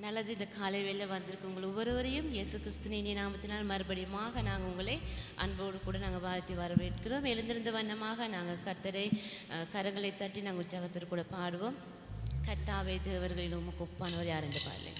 நல்லது. இந்த காலை வேளை வந்திருக்கு உங்கள் ஒவ்வொருவரையும் இயேசு கிறிஸ்துவின் இனிய நாமத்தினால் மறுபடியுமாக நாங்கள் உங்களை அன்போடு கூட நாங்கள் வாழ்த்தி வரவேற்கிறோம். எழுந்திருந்த வண்ணமாக நாங்கள் கர்த்தரை கரங்களை தட்டி நாங்கள் உற்சாகத்தோடு கூட பாடுவோம். கர்த்தாவே தேவர்களின் உமக்கு ஒப்பானவர் யார் என்று பாடலை.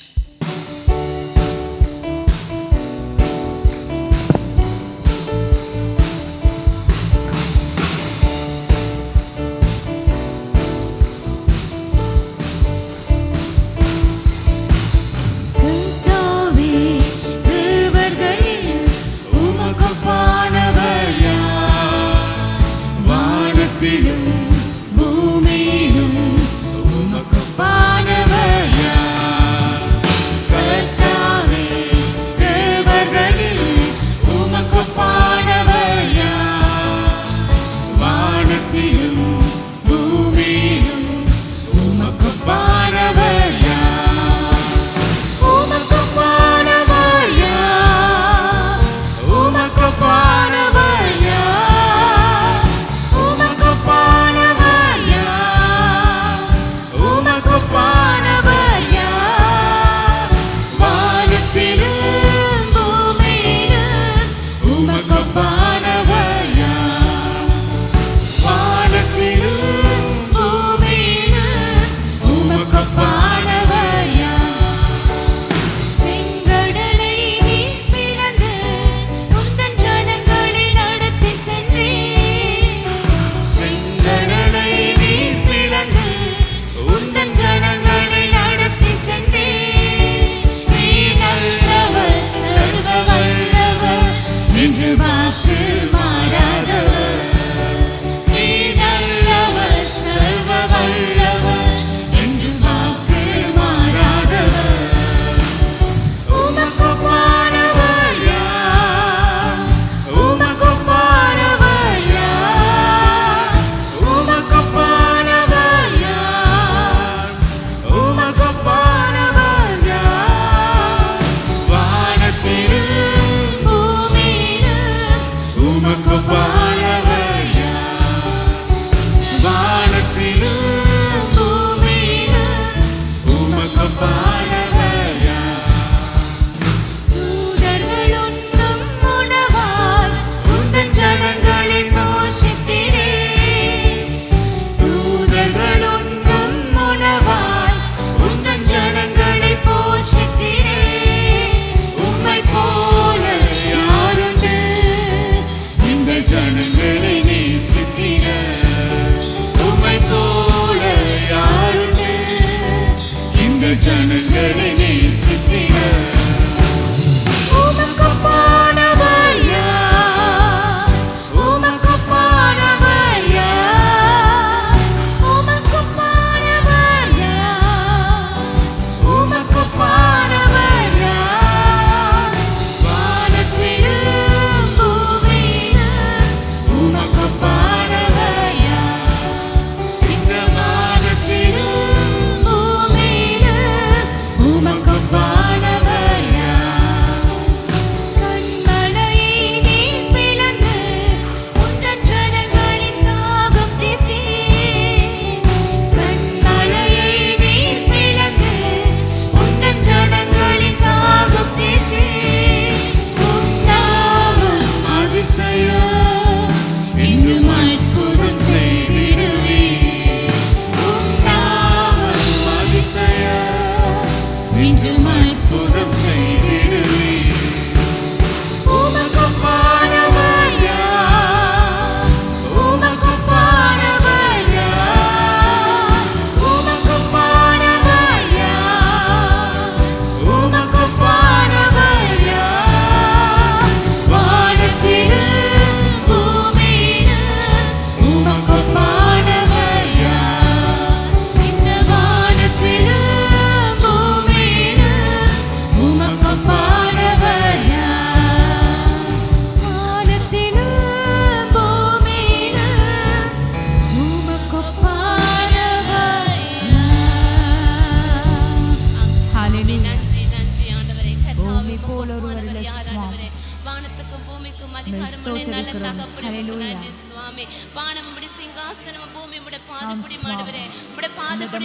வானத்துக்கும் பூமிக்கும் அதிகாரமுள்ள நல்ல தகப்பனே நன்றி சுவாமி. வானம் உம்முடைய சிங்காசனம், பூமி உம்முடைய பாதப்படி ஆண்டவரே. உம்முடைய பாதப்படி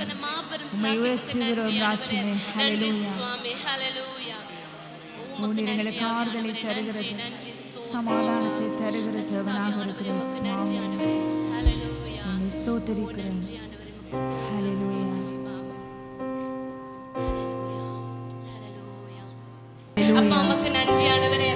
அந்த மாபெரும் நன்றி சுவாமி. ஹல்லேலூயா. எங்களுக்கு ஆறுதலை தருகிறது, சமாதானத்தை தருகிறது. ஸ்தோத்திரிக்கிறேன். அப்பா உமக்கு நன்றி ஆண்டவரே.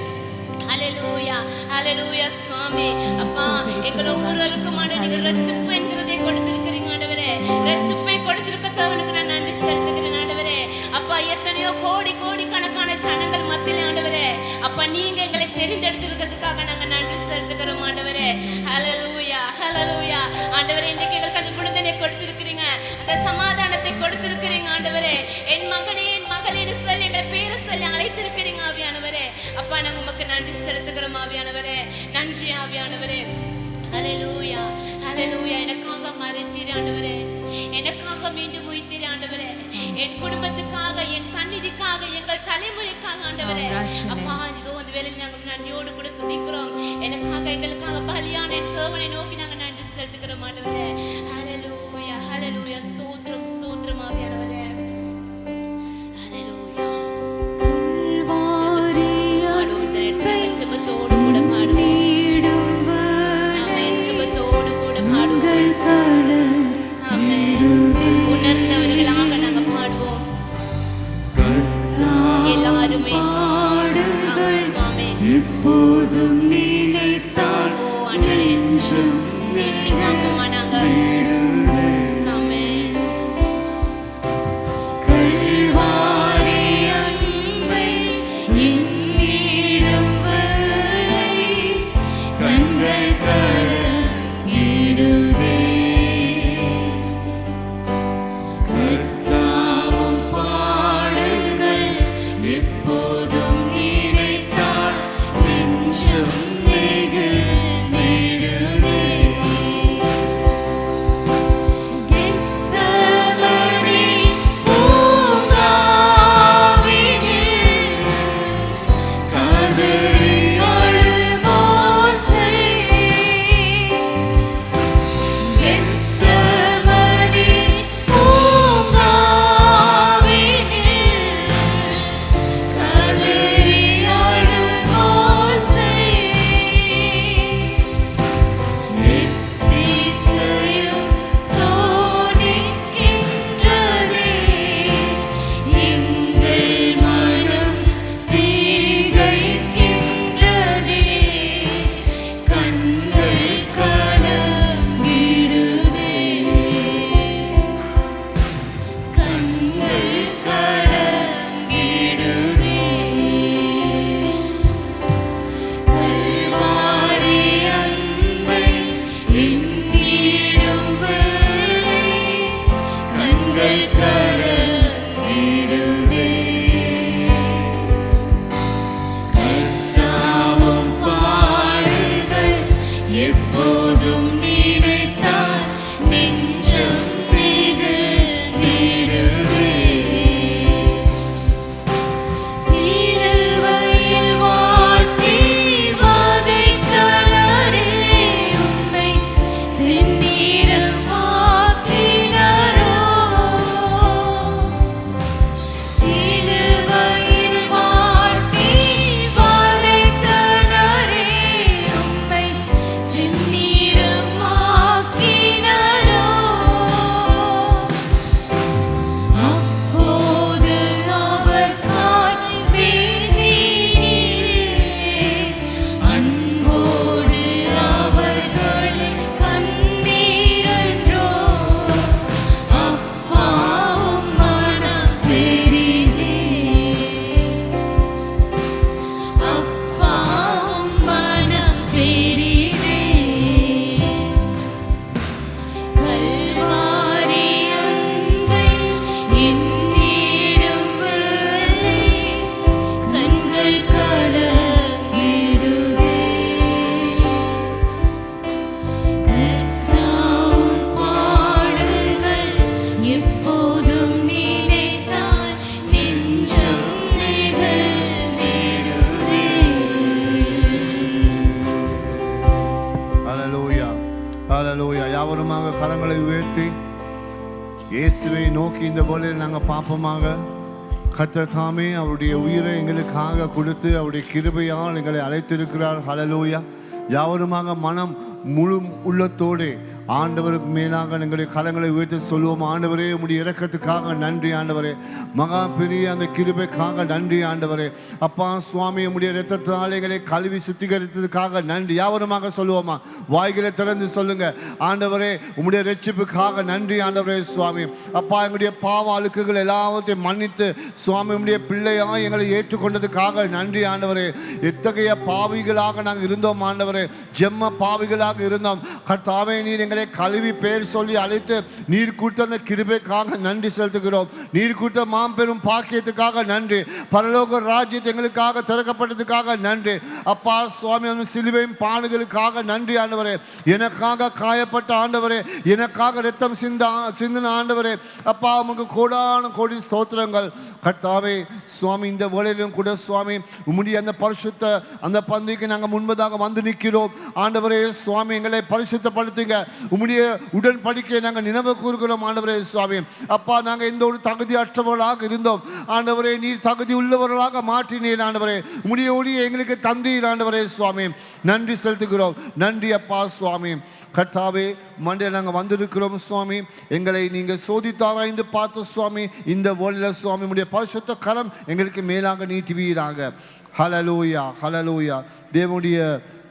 ஹல்லேலூயா ஹல்லேலூயா சுவாமி. அப்பா எங்கள் ஒவ்வொருவருக்கும் நீங்க ரட்சிப்பு என்கிறதை கொடுத்திருக்கிறீங்க ஆண்டவரே. ரட்சிப்பை கொடுத்திருக்கத்தவனுக்கு நான் நன்றி செலுத்துகிறேன் ஆண்டவரே. அப்பா எத்தனையோ கோடி கோடி கணக்கான ஜனங்கள் மத்தியிலே ஆண்டவரே, அப்பா நீங்க எங்களை தெரிந்தெடுத்திருக்கிறதுக்காக நாங்க நன்றி செலுத்துகிறோம் ஆண்டவரே. ஹல்லேலூயா ஹல்லேலூயா ஆண்டவரே. இன்றைக்கு எங்களுக்கு அந்த விடுதலை கொடுத்திருக்கிறீங்க, அந்த சமாதானத்தை கொடுத்திருக்கிறீங்க ஆண்டவரே. என் மகனே என் மகளேன்னு சொல்லி எங்களை பேரை சொல்லி அழைத்திருக்கிறீங்க ஆவியானவரே. அப்பா நாங்க உமக்கு நன்றி செலுத்துகிறோம் ஆவியானவரே. நன்றி ஆவியானவரே. ஹல்லேலூயா ஹல்லேலூயா. எனக்காக மரித்தீர் ஆண்டவரே, எனக்காக மீண்டும் உயிர்த்தீர் ஆண்டவரே. என் குடும்பத்துக்காக, என் சந்நிதிக்காக, எங்கள் தலைமுறைக்காக ஆண்டவரே. அப்பா இதோ அந்த வேளையில் நாங்கள் நன்றியோடு கூட துதிக்கிறோம். எனக்காக எங்களுக்காக பலியான என் தேவனை நோக்கி நாங்கள் நன்றி செலுத்துகிறோம் ஆண்டவரே. ஹல்லேலூயா ஹல்லேலூயா. ஸ்தோத்திரம் ஸ்தோத்திரம் ஆவியானவரே. ஹல்லேலூயா. பாடுவோம் இந்த இடத்துல ஜெபத்தோடு கூட பாடுவோம். ஆமென். ஜெபத்தோடு கூட பாடுவோம். ஆமென். உணர்ந்தவர்களாக நாங்க பாடுவோம் எல்லாருமே. சுவாமி எப்போதும் நினைத்தால் ஓ ஆண்டவரே எண்ணி பார்ப்போமா நாங்க. ஆமென். கல்வாரி அன்பை என்னிடம் வரை கண்கள் கலங்கிடுதே. கர்த்தாவும் பாடுகள் எப்போதும் நினைத்தால் நெஞ்சம் இயேசுவை நோக்கி இந்த வேளையில் நாங்கள் பாப்பமாக கர்த்தர் தாமே அவருடைய உயிரை எங்களுக்காக கொடுத்து அவருடைய கிருபையால் எங்களை அழைத்திருக்கிறார். ஹல்லேலூயா. யாவருமாக மனம் முழு உள்ளத்தோடு ஆண்டவருக்கு மேலாக எங்களுடைய கரங்களை உயர்த்தி சொல்லுவோம். ஆண்டவரே, உம்முடைய இரக்கத்துக்காக நன்றி ஆண்டவரே. மகா பெரிய அந்த கிருபைக்காக நன்றி ஆண்டவரே. அப்பா சுவாமி, உம்முடைய இரத்தத்தால் எங்களை கழுவி சுத்திகரித்ததுக்காக நன்றி. யாவருமாக சொல்லுவோமா? வாய்களை திறந்து சொல்லுங்க. ஆண்டவரே, உம்முடைய ரட்சிப்புக்காக நன்றி ஆண்டவரே சுவாமி. அப்பா, எங்களுடைய பாவ அழுக்குகள் எல்லாவற்றையும் மன்னித்து சுவாமி உம்முடைய பிள்ளையா எங்களை ஏற்றுக்கொண்டதுக்காக நன்றி ஆண்டவரே. எத்தகைய பாவிகளாக நாங்கள் இருந்தோம் ஆண்டவரே, ஜெம்ம பாவிகளாக இருந்தோம். கர்த்தாவே, நீர் கழுவி பேர் சொல்லி அழைத்து நீர் கொடுத்த அந்த கிருபைக்காக நன்றி செலுத்துகிறோம். நீர் கொடுத்த மாம்பெரும் பாக்கியத்துக்காக நன்றி. பரலோக ராஜ்யத்தை எங்களுக்காக திறக்கப்பட்டதுக்காக நன்றி. அப்பா சுவாமி, சிலுவையும் பாடுகளுக்காக நன்றி ஆண்டவரே. எனக்காக காயப்பட்ட ஆண்டவரே, எனக்காக ரத்தம் சிந்தின ஆண்டவரே. அப்பா, உமக்கு கோடான கோடி ஸ்தோத்திரங்கள். கர்த்தாவே சுவாமி, இந்த வேளையிலும் கூட சுவாமி உம்முடைய அந்த பரிசுத்த அந்த பந்திக்கு நாங்கள் முன்பதாக வந்து நிற்கிறோம். ஆண்டவரே சுவாமி, எங்களை பரிசுத்தப்படுத்துங்க. உம்முடைய உடன்படிக்கையை நாங்கள் நினைவு கூறுகிறோம் ஆண்டவரே சுவாமி. அப்பா, நாங்கள் எந்த ஒரு தகுதியற்றவர்களாக இருந்தோம் ஆண்டவரே, நீர் தகுதி உள்ளவர்களாக மாற்றினீர் ஆண்டவரே. உம்முடைய ஒளியை எங்களுக்கு தந்தீர் ஆண்டவரே சுவாமி. நன்றி செலுத்துகிறோம். நன்றி அப்பா சுவாமி. கர்த்தாவே, மண்டே நாங்கள் வந்திருக்கிறோம் சுவாமி. எங்களை நீங்கள் சோதித்தாராய்ந்து பார்த்து சுவாமி, இந்த வேளையில் சுவாமி உம்முடைய பரிசுத்த கரம் எங்களுக்கு மேலாக நீட்டுவீராக. ஹல்லேலூயா, ஹல்லேலூயா. தேவனுடைய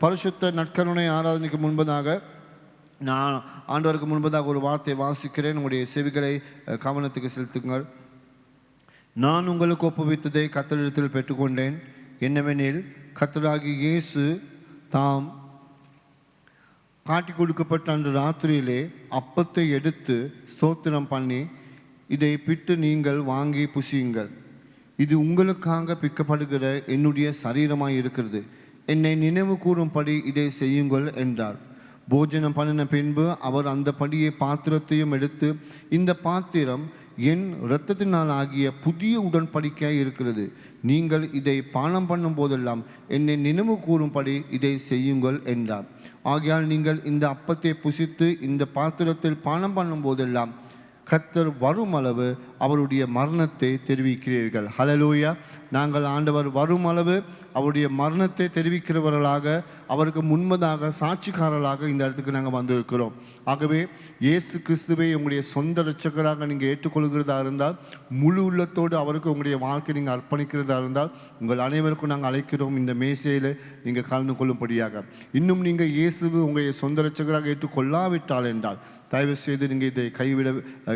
பரிசுத்த நற்கருணை ஆராதனைக்கு முன்பதாக நான் ஆண்டவருக்கு முன்பதாக ஒரு வார்த்தை வாசிக்கிறேன். உங்களுடைய செவிகளை கவனத்துக்கு செலுத்துங்கள். நான் உங்களுக்கு ஒப்புவித்ததை கர்த்தரிடத்தில் பெற்றுக்கொண்டேன். என்னவெனில், கர்த்தராகிய இயேசு தாம் காட்டி கொடுக்கப்பட்ட அன்று ராத்திரியிலே அப்பத்தை எடுத்து ஸ்தோத்திரம் பண்ணி, இதை பிட்டு நீங்கள் வாங்கி புசியுங்கள். இது உங்களுக்காக பிற்கப்படுகிற என்னுடைய சரீரமாய் இருக்கிறது. என்னை நினைவு கூறும்படி இதை செய்யுங்கள் என்றார். போஜனம் பண்ணின பின்பு அவர் அந்த படியை பாத்திரத்தையும் எடுத்து, இந்த பாத்திரம் என் இரத்தத்தினால் ஆகிய புதிய உடன்படிக்கையாய் இருக்கிறது. நீங்கள் இதை பானம் பண்ணும் போதெல்லாம் என்னை நினைவு கூறும்படி இதை செய்யுங்கள் என்றார். ஆகையால் நீங்கள் இந்த அப்பத்தை புசித்து இந்த பாத்திரத்தில் பானம் பண்ணும் போதெல்லாம் கர்த்தர் வரும் அளவு அவருடைய மரணத்தை தெரிவிக்கிறீர்கள். ஹல்லேலூயா. நாங்கள் ஆண்டவர் வரும் அளவு அவருடைய மரணத்தை தெரிவிக்கிறவர்களாக, அவருக்கு முன்பதாக சாட்சிக்காரர்களாக இந்த இடத்துக்கு நாங்கள் வந்திருக்கிறோம். ஆகவே இயேசு கிறிஸ்துவை உங்களுடைய சொந்த இரட்சகராக நீங்கள் ஏற்றுக்கொள்கிறதா இருந்தால், முழு உள்ளத்தோடு அவருக்கு உங்களுடைய வாழ்க்கை நீங்கள் அர்ப்பணிக்கிறதா இருந்தால், உங்கள் அனைவருக்கும் நாங்கள் அழைக்கிறோம் இந்த மேசையில் நீங்கள் கலந்து கொள்ளும்படியாக. இன்னும் நீங்கள் இயேசுவை உங்களுடைய சொந்த இரட்சகராக ஏற்றுக்கொள்ளாவிட்டால் என்றால் தயவு செய்து நீங்கள் இதை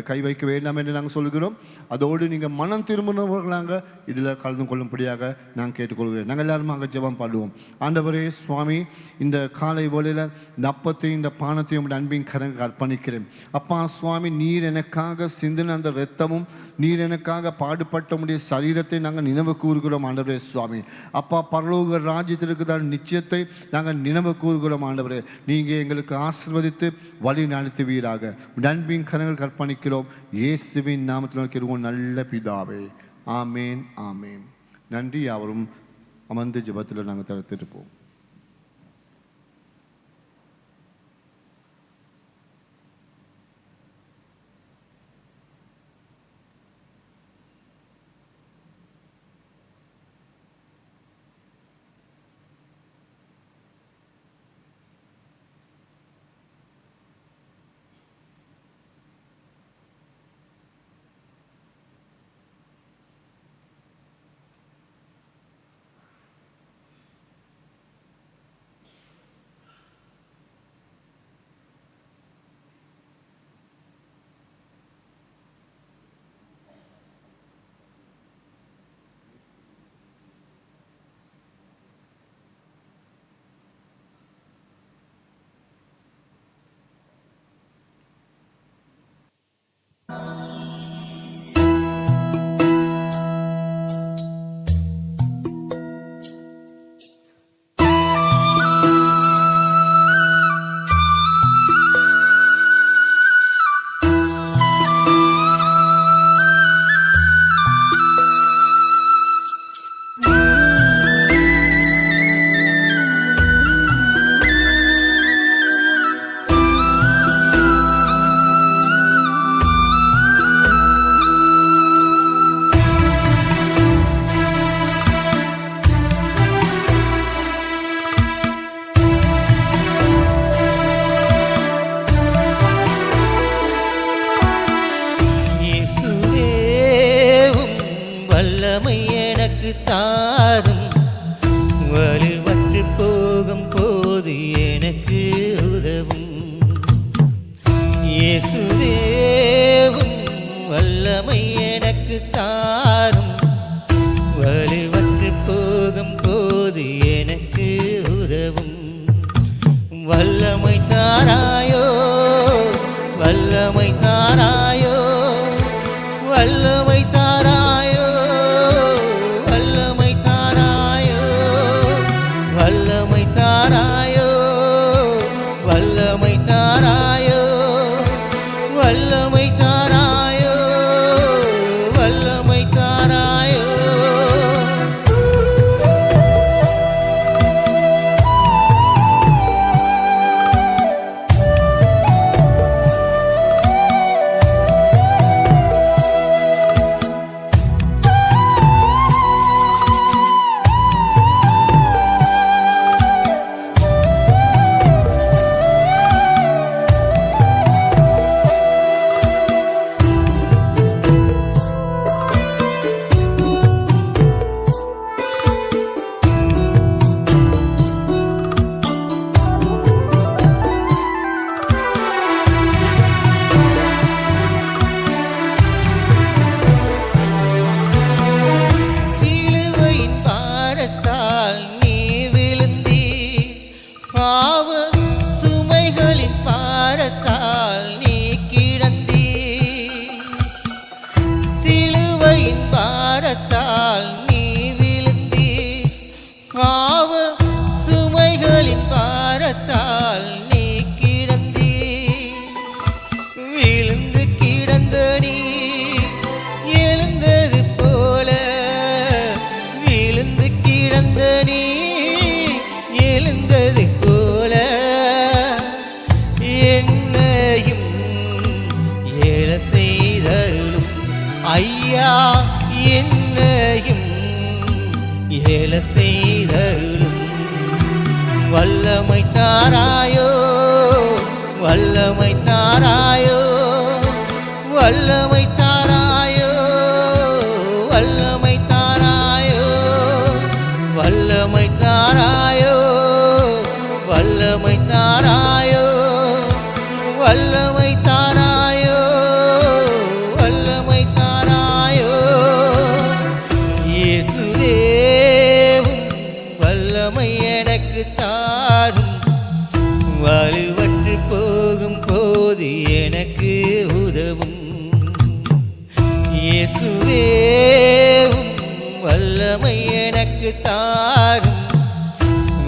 கை வைக்க வேண்டாம் என்று நாங்கள் சொல்கிறோம். அதோடு நீங்கள் மனம் திரும்பினவர்களாக இதில் கலந்து கொள்ளும்படியாக நாங்கள் கேட்டுக்கொள்கிறேன். நாங்கள் எல்லாரும் அங்கே ஜெபம் பாடுவோம். ஆண்டவரே சுவாமி, இந்த காலை வேளையில் இந்த அப்பத்தையும் இந்த பானத்தையும் உங்களுடைய அன்பின் கரங்க அர்ப்பணிக்கிறேன். அப்பா சுவாமி, நீர் எனக்காக சிந்தின அந்த இரத்தமும் நீர் எனக்காக பாடுபட்ட உடைய சரீரத்தை நாங்கள் நினைவு கூறுகிறோம் ஆண்டவரே சுவாமி. அப்பா, பரலோக ராஜ்யத்தில் இருக்கிற நிச்சயத்தை நாங்கள் நினைவு கூறுகிறோம் ஆண்டவரே. நீங்கள் எங்களுக்கு ஆசீர்வதித்து வழி நடத்துவீராக. அன்பின் கரங்கள் அர்ப்பணிக்கிறோம். இயேசுவின் நாமத்தில் கேட்கிறோம் நல்ல பிதாவே. ஆமேன், ஆமேன். நன்றி. யாவரும் அமர்ந்து ஜெபத்தில் நாங்கள் தடுத்திருப்போம். வல்லமை எனக்கு தாரும் வலுவற்று போகும் போது எனக்கு உதவும் இயேசுவேவும் வல்லமை எனக்கு தாரும் வலுவற்று போகும் போது எனக்கு உதவும் வல்லமை தாராயோ வல்லமை தாராயோ வல்லமை தாராயோ வல்லமை தாராயோ வல்லமை தாராயோ வல்லமை தாராயோ வல்லமை தாராயோ வல்லமை தாராயோ ஐயா என்னையும் ஏல செய்தருளும் வல்லமை தாராயோ வல்லமை தாராயோ வல்லமை தாராயோ வல்லமை தாராயோ வல்லமை தாராயோ வல்லமை தாராயோ வல்லமை தாராயோ வல்லமை தாராயோ இயேசுவேவும் வல்லமை எனக்கு தாரும் வலுவற்று போகும் போது எனக்கு உதவும் இயேசுவேவும் வல்லமை எனக்கு தாரும்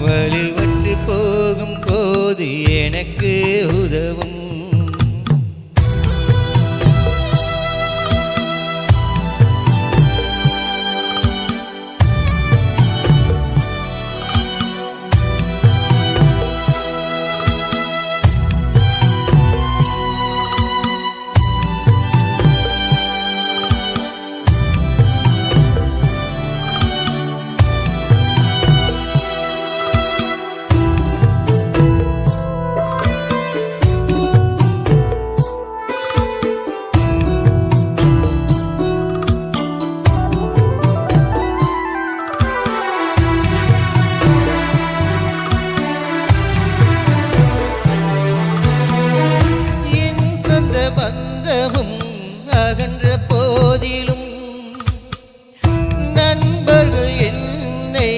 வலுவற்று போகும் போது எனக்கு உதவும் பந்தமும் அகன்ற போதிலும் நண்பர்கள் என்னை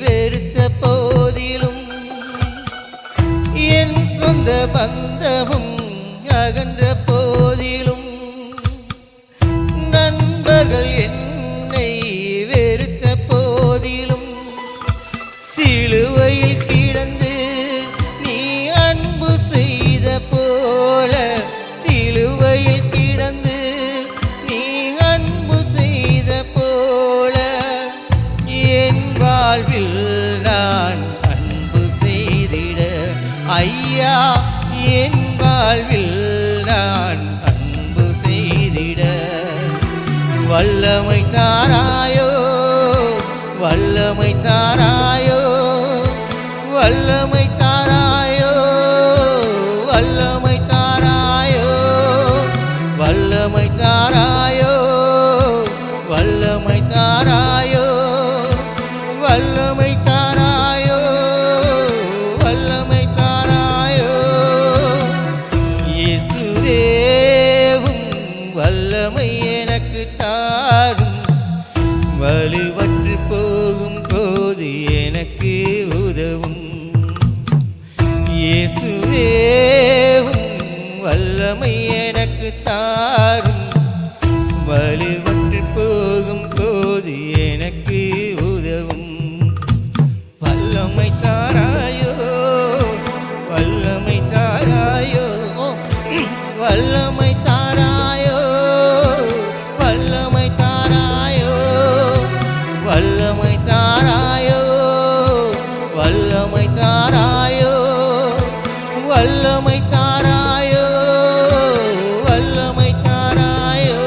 வெறுத்த போதிலும் என் சொந்த பந்தமும் அகன்ற போதிலும் நண்பர்கள் என்னை வெறுத்த போதிலும் சிலுவையில் கிடந்து நீ அன்பு செய்த போல சிலுவையில் கிடந்து நீ அன்பு செய்த போல என் வாழ்வில் நான் அன்பு செய்திட ஐயா என் வாழ்வில் நான் அன்பு செய்திட வல்லமை தாராயோ வல்லமை தாராயோ வல்லமை தாராயோ வல்லமை தாராயோ வல்லமை தாராயோ வல்லமை தாராயோ வலுவற்று போகும் போது எனக்கு உதவும் இயேசுவேவும் வல்லமை எனக்கு தாரும் வலுவற்று போகும் போது எனக்கு உதவும் வல்லமை தாராயோ வல்லமை தாராயோ வல்லமை தாராயோ வல்லமை தாராயோ வல்லமை தாராயோ வல்லமை தாராயோ வல்லமை தாராயோ வல்லமை தாராயோ.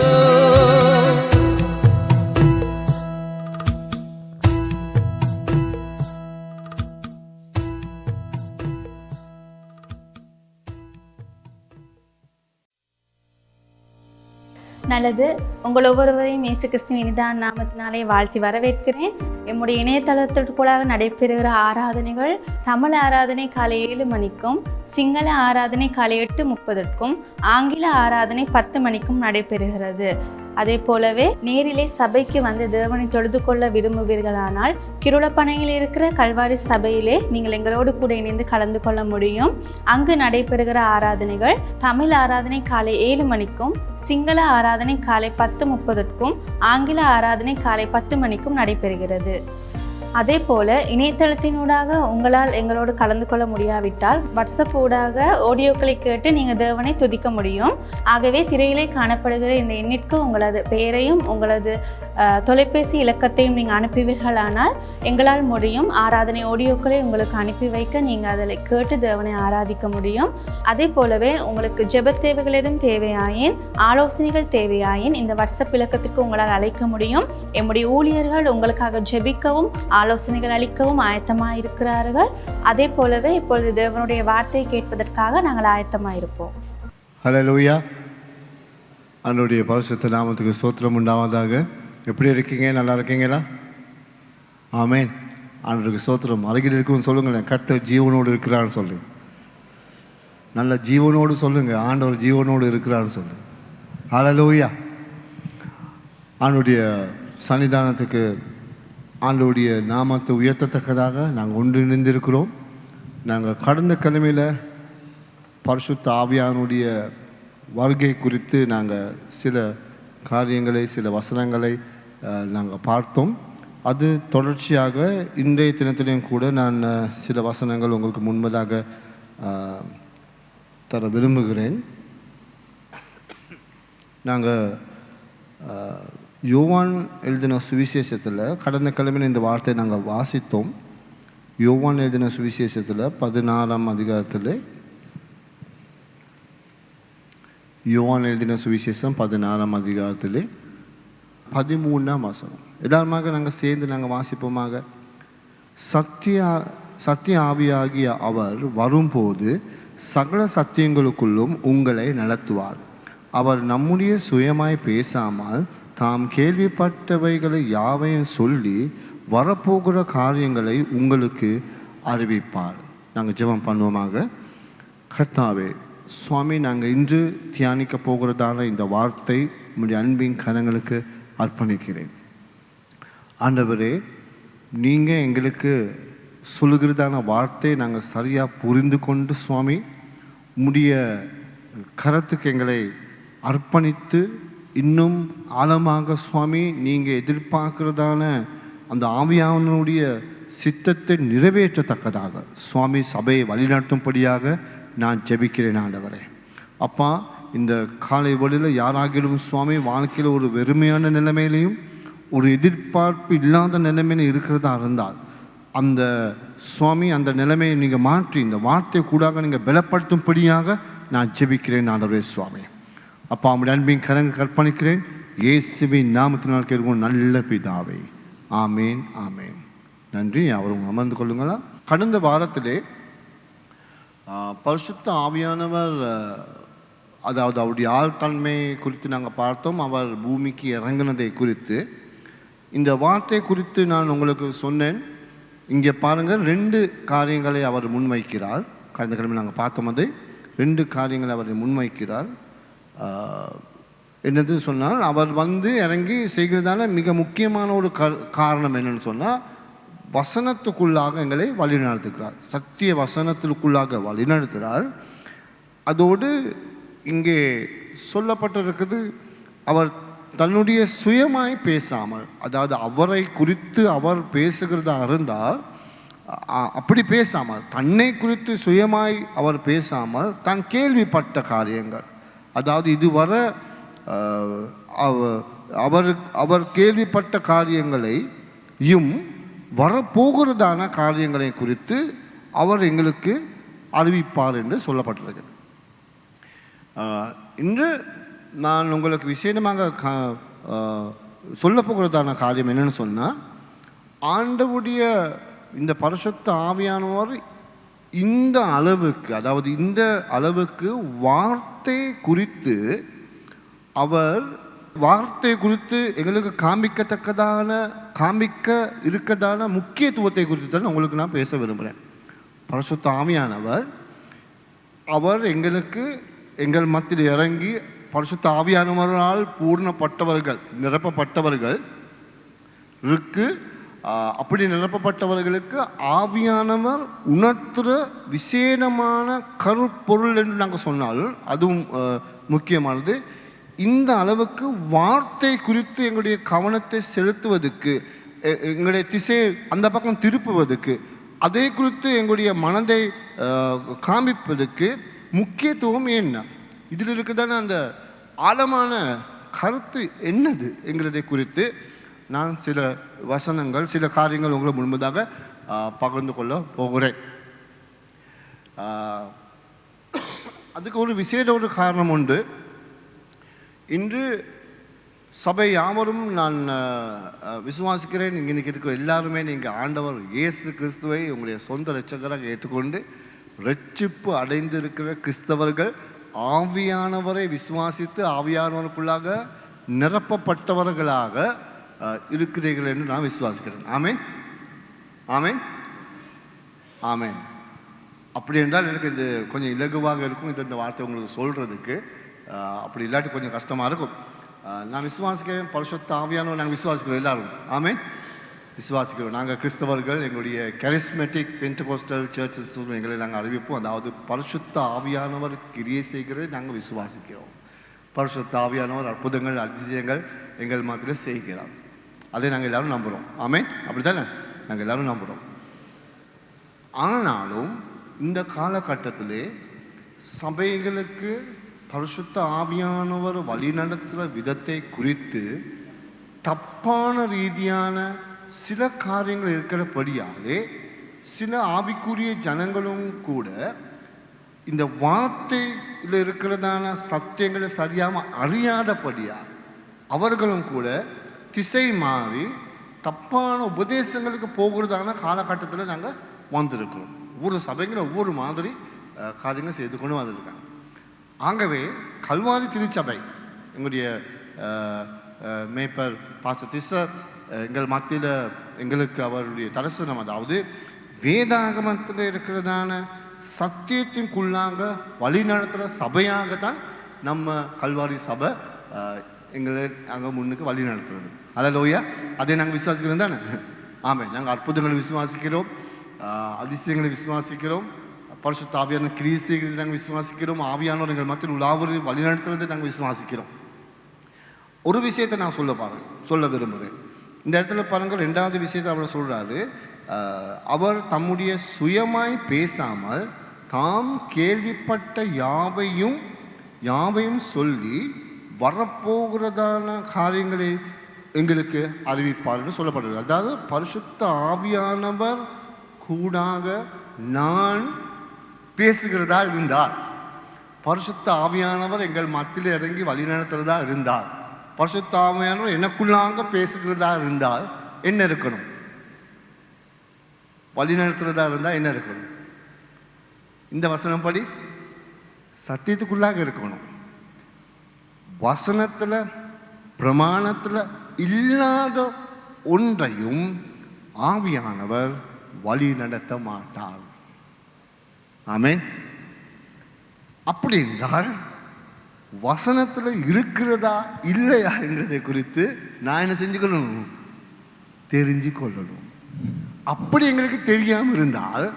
நல்லது. உங்கள் ஒவ்வொருவரையும் இயேசு கிறிஸ்துவின் இனிதான நாமத்தினாலே வாழ்த்தி வரவேற்கிறேன். எம்முடைய இணையதளத்திற்குள்ளாக நடைபெறுகிற ஆராதனைகள் தமிழ் ஆராதனை காலை 7 மணிக்கும், சிங்கள ஆராதனை காலை 8:30க்கும், ஆங்கில ஆராதனை 10 மணிக்கும் நடைபெறுகிறது. அதே போலவே நேரிலே சபைக்கு வந்து தேவனை தொழுது கொள்ள விரும்புவீர்களானால் கிருளப்பனையில் இருக்கிற கல்வாரி சபையிலே நீங்கள் எங்களோடு கூட இணைந்து கலந்து கொள்ள முடியும். அங்கு நடைபெறுகிற ஆராதனைகள் தமிழ் ஆராதனை காலை 7 மணிக்கும், சிங்கள ஆராதனை காலை 10:30க்கும், ஆங்கில ஆராதனை காலை 10 மணிக்கும் நடைபெறுகிறது. அதே போல் இணையதளத்தினூடாக உங்களால் எங்களோடு கலந்து கொள்ள முடியாவிட்டால் வாட்ஸ்அப் ஊடாக ஆடியோக்களை கேட்டு நீங்கள் தேவனை துதிக்க முடியும். ஆகவே திரையிலே காணப்படுகிற இந்த எண்ணிற்கு உங்களது பெயரையும் உங்களது தொலைபேசி இலக்கத்தையும் நீங்கள் அனுப்புவீர்களானால் எங்களால் முடியும். ஆராதனை ஆடியோக்களை உங்களுக்கு அனுப்பி வைக்க நீங்கள் அதில் கேட்டு தேவனை ஆராதிக்க முடியும். அதே போலவே உங்களுக்கு ஜெப தேவைகள் எதுவும் தேவையாயின், ஆலோசனைகள் தேவையாயின் இந்த வாட்ஸ்அப் இலக்கத்திற்கு உங்களால் அழைக்க முடியும். எம்முடைய ஊழியர்கள் உங்களுக்காக ஜெபிக்கவும் ஆலோசனைகள் அளிக்கவும் ஆயத்தமாக இருக்கிறார்கள். அதே போலவே இப்பொழுது தேவனுடைய வார்த்தையை கேட்பதற்காக நாங்கள் ஆயத்தமாக இருப்போம். ஹல்லேலூயா. ஆண்டவருடைய பரிசுத்த நாமத்துக்கு ஸ்தோத்திரம் உண்டாவதாக. எப்படி இருக்கீங்க? நல்லா இருக்கீங்களா? ஆமென். ஆண்டவருக்கு ஸ்தோத்திரம். அருகில் இருக்குன்னு சொல்லுங்களேன், கர்த்தர் ஜீவனோடு இருக்கிறான்னு சொல்லு. நல்ல ஜீவனோடு சொல்லுங்க, ஆண்டவர் ஜீவனோடு இருக்கிறான்னு சொல்லு. ஹல்லேலூயா. ஆண்டவருடைய சன்னிதானத்துக்கு ஆண்டவருடைய நாமத்தை உயர்த்தத்தக்கதாக நாங்கள் ஒன்றிணைந்திருக்கிறோம். நாங்கள் கடந்த கிழமையில் பரிசுத்த ஆவியானுடைய வருகை குறித்து நாங்கள் சில காரியங்களை, சில வசனங்களை நாங்கள் பார்த்தோம். அது தொடர்ச்சியாக இன்றைய தினத்திலையும் கூட நான் சில வசனங்கள் உங்களுக்கு முன்பதாக தர விரும்புகிறேன். நாங்கள் யோவான் எழுதின சுவிசேஷத்தில் கடந்த கிழமையில் இந்த வார்த்தையை நாங்கள் வாசித்தோம். யோவான் எழுதின சுவிசேஷத்தில் 16ஆம் அதிகாரத்தில், யோவான் எழுதின சுவிசேஷம் 16ஆம் அதிகாரத்தில் 13ஆம் வசனம். எல்லாருமாக நாங்கள் சேர்ந்து நாங்கள் வாசிப்போமாக. சத்திய ஆவியாகிய அவர் வரும்போது சகல சத்தியங்களுக்குள்ளும் உங்களை நடத்துவார். அவர் நம்முடைய சுயமாய் பேசாமல் தாம் கேள்விப்பட்டவைகளை யாவையும் சொல்லி வரப்போகிற காரியங்களை உங்களுக்கு அறிவிப்பார். நாங்கள் ஜெபம் பண்ணுவோமாக. கர்த்தாவே சுவாமி, நாங்கள் இன்று தியானிக்க போகிறதான இந்த வார்த்தை உம்முடைய அன்பின் கரங்களுக்கு அர்ப்பணிக்கிறேன். ஆண்டவரே, நீங்கள் எங்களுக்கு சொல்லுகிறதான வார்த்தை நாங்கள் சரியாக புரிந்து கொண்டு சுவாமி உம்முடைய கரத்துக்கு எங்களை அர்ப்பணித்து இன்னும் ஆழமாக சுவாமி நீங்கள் எதிர்பார்க்கிறதான அந்த ஆவியானவருடைய சித்தத்தை நிறைவேற்றத்தக்கதாக சுவாமி சபையை வழிநடத்தும்படியாக நான் ஜெபிக்கிறேன். ஆண்டவரே அப்பா, இந்த காலை வழியில் யாராகிலும் சுவாமி வாழ்க்கையில் ஒரு வெறுமையான நிலைமையிலையும் ஒரு எதிர்பார்ப்பு இல்லாத நிலைமையில இருக்கிறதா இருந்தால் அந்த சுவாமி அந்த நிலைமையை நீங்கள் மாற்றி இந்த வார்த்தை கூடாக நீங்கள் பலப்படுத்தும்படியாக நான் ஜெபிக்கிறேன். ஆண்டவரே சுவாமி அப்பா, அவனுடைய அன்பின் கரங்க கற்பணிக்கிறேன். இயேசுவின் நாமத்தினால் கேட்கும் நல்ல பிதாவே, ஆமேன் ஆமேன். நன்றி. அவரும் அமர்ந்து கொள்ளுங்களா. கடந்த வாரத்திலே பரிசுத்த ஆவியானவர், அதாவது அவருடைய ஆழ்தன்மை குறித்து நாங்கள் பார்த்தோம். அவர் பூமிக்கு இறங்கினதை குறித்து இந்த வார்த்தை குறித்து நான் உங்களுக்கு சொன்னேன். இங்கே பாருங்கள், 2 காரியங்களை அவர் முன்வைக்கிறார். கடந்த கிழமை நாங்கள் பார்த்தோம், அது 2 காரியங்களை அவர் முன்வைக்கிறார். என்னது சொன்னால் அவர் வந்து இறங்கி செய்கிறதால மிக முக்கியமான ஒரு காரணம் என்னன்னு சொன்னால் வசனத்துக்குள்ளாக எங்களை வழிநடத்துகிறார். சத்திய வசனத்திற்குள்ளாக வழிநடத்துகிறார். அதோடு இங்கே சொல்லப்பட்டிருக்குது, அவர் தன்னுடைய சுயமாய் பேசாமல், அதாவது அவரை குறித்து அவர் பேசுகிறதா இருந்தால் அப்படி பேசாமல், தன்னை குறித்து சுயமாய் அவர் பேசாமல் தான் கேள்விப்பட்ட காரியங்கள், அதாவது இதுவரை அவர் கேள்விப்பட்ட காரியங்களையும் வரப்போகிறதான காரியங்களை குறித்து அவர் எங்களுக்கு அறிவிப்பார் என்று சொல்லப்பட்டிருக்கிறது. இன்று நான் உங்களுக்கு விசேஷமாக சொல்லப்போகிறதான காரியம் என்னன்னு சொன்னால், ஆண்டவருடைய இந்த பரிசுத்த ஆவியானவர் இந்த அளவுக்கு, அதாவது இந்த அளவுக்கு வார்த்தை குறித்து எங்களுக்கு காமிக்க இருக்கதான முக்கியத்துவத்தை குறித்து தான் உங்களுக்கு நான் பேச விரும்புகிறேன். பரிசுத்த ஆவியானவர் அவர் எங்கள் மத்தியில் இறங்கி பரிசுத்த ஆவியானவரால் பூர்ணப்பட்டவர்கள், நிரப்பப்பட்டவர்கள் அப்படி நிரப்பப்பட்டவர்களுக்கு ஆவியானவர் உணர்த்துற விசேடமான கருப்பொருள் என்று நாங்கள் சொன்னாலும் அதுவும் முக்கியமானது. இந்த அளவுக்கு வார்த்தை குறித்து எங்களுடைய கவனத்தை செலுத்துவதற்கு, எங்களுடைய திசை அந்த பக்கம் திருப்புவதற்கு, அதை குறித்து எங்களுடைய மனதை காமிப்பதற்கு முக்கியத்துவம் என்ன, இதில் இருக்குதான அந்த ஆழமான கருத்து என்னது என்கிறதை குறித்து நான் சில வசனங்கள், சில காரியங்கள் உங்களை முன்பதாக பகிர்ந்து கொள்ள போகிறேன். அதுக்கு ஒரு விசேட ஒரு காரணம் உண்டு. இன்று சபை யாவரும் நான் விசுவாசிக்கிறேன், இன்றைக்கி இருக்கிற எல்லாருமே நீங்கள் ஆண்டவர் இயேசு கிறிஸ்துவை உங்களுடைய சொந்த இரட்சகராக ஏற்றுக்கொண்டு இரட்சிப்பு அடைந்திருக்கிற கிறிஸ்தவர்கள் ஆவியானவரை விசுவாசித்து ஆவியானவருக்குள்ளாக நிரப்பப்பட்டவர்களாக இருக்கிறீர்கள் என்று நான் விசுவாசிக்கிறேன். ஆமேன், ஆமேன், ஆமேன். அப்படி என்றால் எனக்கு இது கொஞ்சம் இலகுவாக இருக்கும், இந்த வார்த்தை உங்களுக்கு சொல்கிறதுக்கு. அப்படி இல்லாட்டி கொஞ்சம் கஷ்டமாக இருக்கும். நான் விசுவாசிக்கிறேன், பரிசுத்த ஆவியானவர் நாங்கள் விசுவாசிக்கிறோம், எல்லாரும் ஆமேன் விசுவாசிக்கிறோம். நாங்கள் கிறிஸ்தவர்கள் எங்களுடைய கரிஸ்மெட்டிக் பென்டகோஸ்டல் சர்ச்சஸ் எங்களை நாங்கள் அறிவிப்போம். அதாவது பரிசுத்த ஆவியானவர் கிரியை செய்கிறது நாங்கள் விசுவாசிக்கிறோம். பரிசுத்த ஆவியானவர் அற்புதங்கள் அதிசயங்கள் எங்கள் மத்தியில் செய்கிறார், அதை நாங்கள் எல்லாரும் நம்புகிறோம். ஆமேன், அப்படி தானே நாங்கள் எல்லாரும் நம்புகிறோம். ஆனாலும் இந்த காலகட்டத்திலே சபைகளுக்கு பரிசுத்த ஆவியானவர் வழி நடத்துகிற விதத்தை குறித்து தப்பான ரீதியான சில காரியங்கள் இருக்கிறபடியாலே சில ஆவிக்குரிய ஜனங்களும் கூட இந்த வார்த்தையில் இருக்கிறதான சத்தியங்களை சரியாமல் அறியாதபடியால் அவர்களும் கூட திசை மாறி தப்பான உபதேசங்களுக்கு போகிறதான காலகட்டத்தில் நாங்கள் வந்திருக்கிறோம். ஒவ்வொரு சபைகளும் ஒவ்வொரு மாதிரி காரியங்கள் செய்து கொண்டு வந்திருக்காங்க. ஆகவே கல்வாரி திருச்சபை எங்களுடைய மேய்ப்பர் பாஸ்டர் திஸ்ஸர் எங்கள் மத்தியில் எங்களுக்கு அவருடைய தரிசனம், அதாவது வேதாகமத்தில் இருக்கிறதான சத்தியத்திற்குள்ளாக வழி நடத்துகிற சபையாகத்தான் நம்ம கல்வாரி சபை எங்களை நாங்கள் முன்னுக்கு வழி நடத்துறது. அல்லேலூயா, அதை நாங்கள் விசுவாசிக்கிறோம் தானே? ஆமாம், நாங்கள் அற்புதங்களை விசுவாசிக்கிறோம், அதிசயங்களை விசுவாசிக்கிறோம், பரிசுத்த ஆவியான கிரியை செய்கிறது நாங்கள் விசுவாசிக்கிறோம், ஆவியானவர் எங்கள் மத்தியில் உலாவரை வழி நடத்துறதை நாங்கள் விசுவாசிக்கிறோம். ஒரு விஷயத்தை நான் சொல்ல விரும்புகிறேன். இந்த இடத்துல பாருங்கள், ரெண்டாவது விஷயத்தை அவர் சொல்கிறாரு, அவர் தம்முடைய சுயமாய் பேசாமல் தாம் கேள்விப்பட்ட யாவையும் சொல்லி வரப்போகிறதான காரியங்களை எங்களுக்கு அறிவிப்பார்னு சொல்லப்படுறது. அதாவது பரிசுத்த ஆவியானவர் கூடாக நான் பேசுகிறதா இருந்தார், பரிசுத்த ஆவியானவர் எங்கள் மத்தியில் இறங்கி வழி நடத்துகிறதா இருந்தார், பரிசுத்த ஆவியானவர் எனக்குள்ளாக பேசுகிறதா இருந்தால் என்ன இருக்கணும்? வழி நடத்துகிறதா இருந்தால் என்ன இருக்கணும்? இந்த வசனம் படி சத்தியத்துக்குள்ளாக இருக்கணும். வசனத்தில் பிரமாணத்தில் இல்லாத ஒன்றையும் ஆவியானவர் வழி நடத்த மாட்டார். ஆமென். அப்படி என்றால் வசனத்தில் இருக்கிறதா இல்லையா என்கிறதை குறித்து நான் என்ன செஞ்சுக்கொள்ளணும், தெரிஞ்சு கொள்ளணும். அப்படி எங்களுக்கு தெரியாமல் இருந்தால்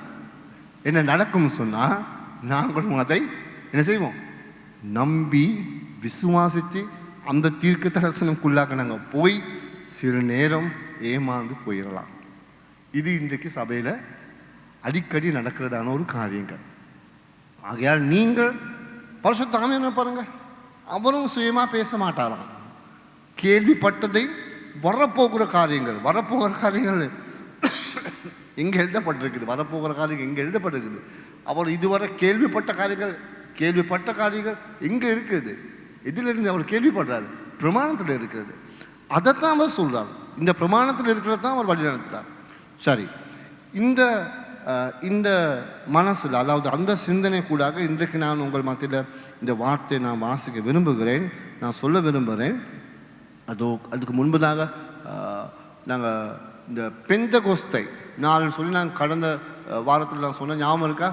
என்ன நடக்கும் சொன்னால், நாங்களும் அதை என்ன செய்வோம், நம்பி விசுவாசித்து அந்த தீர்க்க தரிசனம்குள்ளாக நாங்கள் போய் சில நேரம் ஏமாந்து போயிடலாம். இது இன்றைக்கு சபையில் அடிக்கடி நடக்கிறதான ஒரு காரியங்கள். ஆகையால் நீங்கள் பரிசுத்த ஆவியானவரை பாருங்க, அவரும் சுயமாக பேச மாட்டாராம். கேள்விப்பட்டதை வரப்போகிற காரியங்கள் எங்கே எழுதப்பட்டிருக்குது, வரப்போகிற காரியங்கள் எங்கே எழுதப்பட்டிருக்குது. அவர் இதுவரை கேள்விப்பட்ட காரியங்கள் எங்கே இருக்குது, எதிலிருந்து அவர் கேள்விப்படுறாரு, பிரமாணத்தில் இருக்கிறது. அதைத்தான் அவர் சொல்கிறார். இந்த பிரமாணத்தில் இருக்கிறது தான் அவர் வழி நடத்துகிறார். சரி, இந்த மனசில், அதாவது அந்த சிந்தனை கூடாக இன்றைக்கு நான் உங்கள் மத்தியில் இந்த வார்த்தையை நான் வாசிக்க விரும்புகிறேன், நான் சொல்ல விரும்புகிறேன். அதுக்கு முன்பதாக நாங்கள் இந்த பெந்தகோஸ்தை நாள்னு சொல்லி நாங்கள் கடந்த வாரத்தில் நான் சொன்ன ஞாபகம் இருக்கா?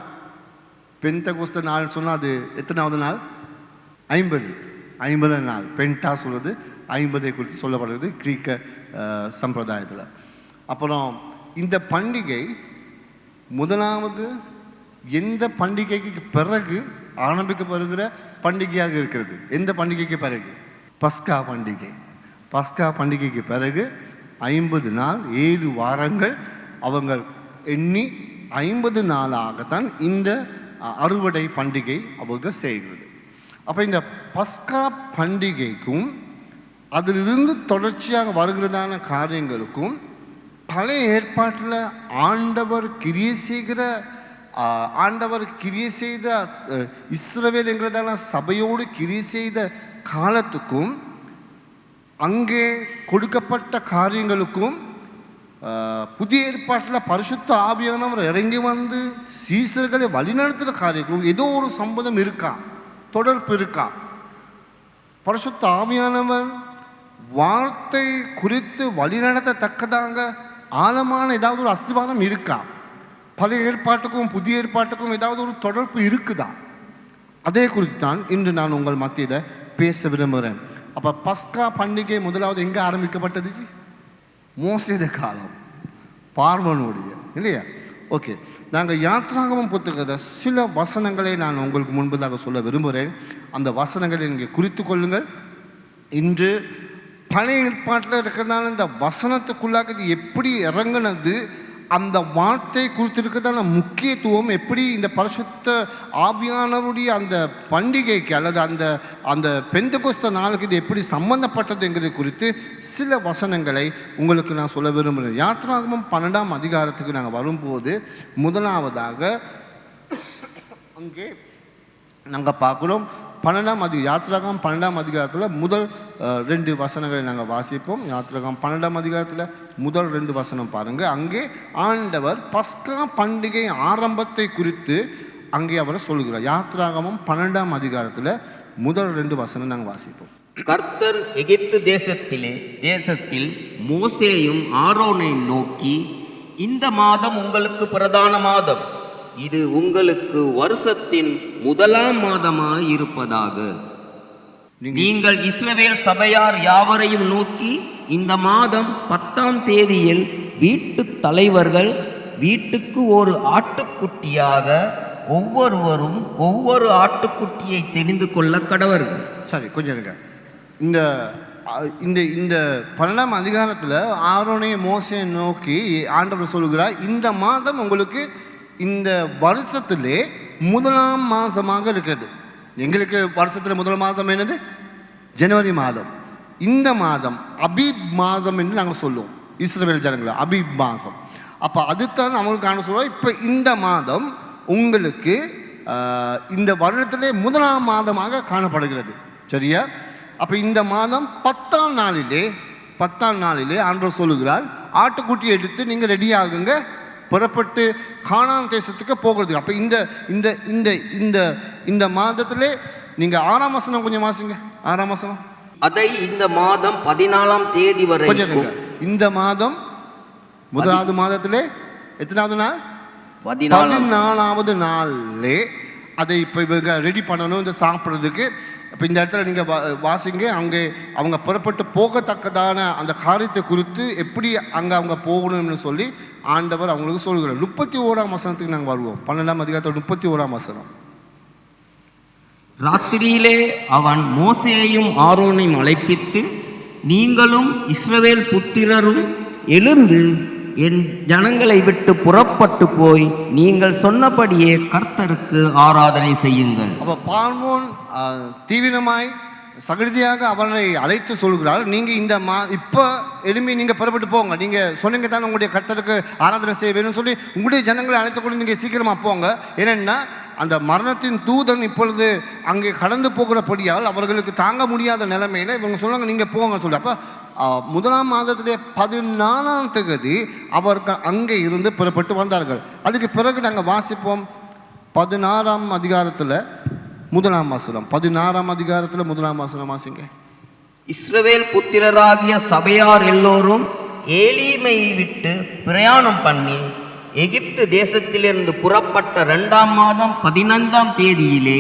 பெந்தகோஸ்தை நாள்னு சொன்னால் அது எத்தனாவது நாள்? 50 நாள். பென்டா சொல்வது 50 குறித்து சொல்லப்படுறது கிரீக்க சம்பிரதாயத்தில். அப்புறம் இந்த பண்டிகை முதலாவது எந்த பண்டிகைக்கு பிறகு ஆரம்பிக்கப்படுகிற பண்டிகையாக இருக்கிறது? எந்த பண்டிகைக்கு பிறகு? பஸ்கா பண்டிகை. பஸ்கா பண்டிகைக்கு பிறகு 50 நாள் 7 வாரங்கள் அவங்க எண்ணி 50 நாளாகத்தான் இந்த அறுவடை பண்டிகை அவங்க செய்கிறது. அப்போ இந்த பஸ்கா பண்டிகைக்கும் அதிலிருந்து தொடர்ச்சியாக வருகிறதான காரியங்களுக்கும் பழைய ஏற்பாட்டில் ஆண்டவர் கிரியை செய்த இஸ்ரவேல் என்கிறதான சபையோடு கிரியை செய்த காலத்துக்கும் அங்கே கொடுக்கப்பட்ட காரியங்களுக்கும் புதிய ஏற்பாட்டில் பரிசுத்த ஆவியானவர் இறங்கி வந்து சீசர்களை வழிநடத்துகிற காரியங்களுக்கும் ஏதோ ஒரு சம்பந்தம் இருக்கா, தொடர்பு இருக்கா? பரிசுத்த ஆவியானவர் வார்த்தை குறித்து வழிநடத்தத்தக்கதாக ஆழமான ஏதாவது ஒரு அஸ்திவாரம் இருக்கா? பழைய ஏற்பாட்டுக்கும் புதிய ஏற்பாட்டுக்கும் ஏதாவது ஒரு தொடர்பு இருக்குதா? அதே குறித்து தான் இன்று நான் உங்கள் மத்தியில் பேச விரும்புகிறேன். அப்போ பஸ்கா பண்டிகை முதலாவது எங்கே ஆரம்பிக்கப்பட்டது? மோசேத காலம், பார்வனுடைய, இல்லையா? ஓகே, நாங்கள் யாத்ராகமம் புத்தகத்தை சில வசனங்களை நான் உங்களுக்கு முன்பதாக சொல்ல விரும்புகிறேன். அந்த வசனங்களை நீங்கள் குறித்து கொள்ளுங்கள். இன்று பழைய ஏற்பாட்டில் இருக்கிறதால இந்த வசனத்துக்குள்ளாக இது எப்படி இறங்கினது, அந்த வார்த்தை குறித்திருக்கிறதான முக்கியத்துவம் எப்படி இந்த பரிசுத்த ஆவியானவருடைய அந்த பண்டிகைக்கு அல்லது அந்த பெந்தெகோஸ்தே நாளுக்கு இது எப்படி சம்பந்தப்பட்டது என்கிறது குறித்து சில வசனங்களை உங்களுக்கு நான் சொல்ல விரும்புகிறேன். யாத்ராகமம் 12ஆம் அதிகாரத்துக்கு நாங்கள் வரும்போது முதலாவதாக அங்கே நாங்கள் பார்க்குறோம். யாத்ராகமம் 12ஆம் அதிகாரத்தில் முதல் 2 வசனங்களை நாங்கள் வாசிப்போம். யாத்ராகமம் 12ஆம் அதிகாரத்தில் முதல் 2 வசனம் பாருங்கள். அங்கே ஆண்டவர் பஸ்கா பண்டிகை ஆரம்பத்தை குறித்து அங்கே அவர் சொல்கிறார். யாத்ராகமம் 12ஆம் அதிகாரத்தில் முதல் 2 வசனம் நாங்கள் வாசிப்போம். கர்த்தர் எகிப்து தேசத்தில் மோசேயும் ஆரோனை நோக்கி, இந்த மாதம் உங்களுக்கு பிரதான மாதம், இது உங்களுக்கு வருஷத்தின் முதலாம் மாதமாய் இருப்பதாக. நீங்கள் இஸ்ரவேல் சபையார் யாவரையும் நோக்கி, இந்த மாதம் 10ஆம் தேதியில் வீட்டு தலைவர்கள் வீட்டுக்கு ஒரு ஆட்டுக்குட்டியாக ஒவ்வொருவரும் ஒவ்வொரு ஆட்டுக்குட்டியை தெரிந்து கொள்ள கடவர்கள். சரி, கொஞ்சம் இருங்க. இந்த இந்த 12ஆம் அதிகாரத்தில் ஆரோனையை மோசேயை நோக்கி ஆண்டவர் சொல்கிறார், இந்த மாதம் உங்களுக்கு இந்த வருஷத்திலே முதலாம் மாதமாக இருக்கிறது. எங்களுக்கு வருஷத்தில் முதல் மாதம் என்னது? ஜனவரி மாதம். இந்த மாதம் அபீப் மாதம் என்று நாங்கள் சொல்லுவோம் இஸ்ரவேல் ஜனங்களை, அபீப் மாதம். அப்போ அதுதான் அவங்களுக்கு காண சொல்லுவோம். இப்போ இந்த மாதம் உங்களுக்கு இந்த வருடத்திலே முதலாம் மாதமாக காணப்படுகிறது. சரியா? அப்போ இந்த மாதம் 10ஆம் நாளிலே ஆண்டவர் சொல்லுகிறார், ஆட்டுக்குட்டி எடுத்து நீங்கள் ரெடி ஆகுங்க, புறப்பட்டு கானான் தேசத்துக்கு போகிறது. அப்போ இந்த இந்த இந்த இந்த இந்த மாதத்திலே நீங்கள் 6ஆம் வசனம் கொஞ்சம் வாசிங்க. 6ஆம் வசனம். அதை இந்த மாதம் 14ஆம் தேதி வரை. இந்த மாதம் முதலாவது மாதத்திலே எத்தனாவது நாள்? 14ஆவது நாளிலே அதை இப்போ இவங்க ரெடி பண்ணணும் இந்த சாப்பிட்றதுக்கு. அப்போ இந்த இடத்துல நீங்கள் வாசிங்க, அங்கே அவங்க புறப்பட்டு போகத்தக்கதான அந்த காரியத்தை குறித்து எப்படி அங்கே அவங்க போகணும்னு சொல்லி ஆண்டவர் அவங்களுக்கு சொல்கிறார். 31ஆம் வசனத்துக்கு நாங்கள் வருவோம். 12ஆம் அதிகாரத்தில் 31ஆம் வசனம். ராத்திரியிலே அவன் மோசேயையும் ஆரோனையும் அழைப்பித்து, நீங்களும் இஸ்ரவேல் புத்திரரும் எழுந்து என் ஜனங்களை விட்டு புறப்பட்டு போய் நீங்கள் சொன்னபடியே கர்த்தருக்கு ஆராதனை செய்யுங்கள். அப்போ பார்வோன் தீவிரமாய் சகதியாக அவனை அழைத்து சொல்கிறார், நீங்கள் இந்த இப்போ எலும்பி நீங்கள் புறப்பட்டு போங்க, நீங்கள் சொன்னீங்க தானே உங்களுடைய கர்த்தருக்கு ஆராதனை செய்ய வேணும்னு சொல்லி உங்களுடைய ஜனங்களை அழைத்து கொண்டு நீங்கள் சீக்கிரமாக போங்க. ஏன்னா அந்த மரணத்தின் தூதன் இப்பொழுது அங்கே கடந்து போகிறபடியால் அவர்களுக்கு தாங்க முடியாத நிலைமையில் இவங்க சொல்லுவாங்க நீங்கள் போங்க சொல்லி. அப்போ 1ஆம் மாதத்திலே 14ஆம் தேதி அவர்கள் அங்கே இருந்து புறப்பட்டு வந்தார்கள். அதுக்கு பிறகு நாங்கள் வாசிப்போம் 16ஆம் அதிகாரத்தில் 1ஆம் வசனம். 16ஆம் அதிகாரத்தில் 1ஆம் வசனம் வாசிங்க. இஸ்ரவேல் புத்திரராகிய சபையார் எல்லோரும் ஏலீமை விட்டு பிரயாணம் பண்ணி எகிப்து தேசத்திலிருந்து புறப்பட்ட 2ஆம் மாதம் 15ஆம் தேதியிலே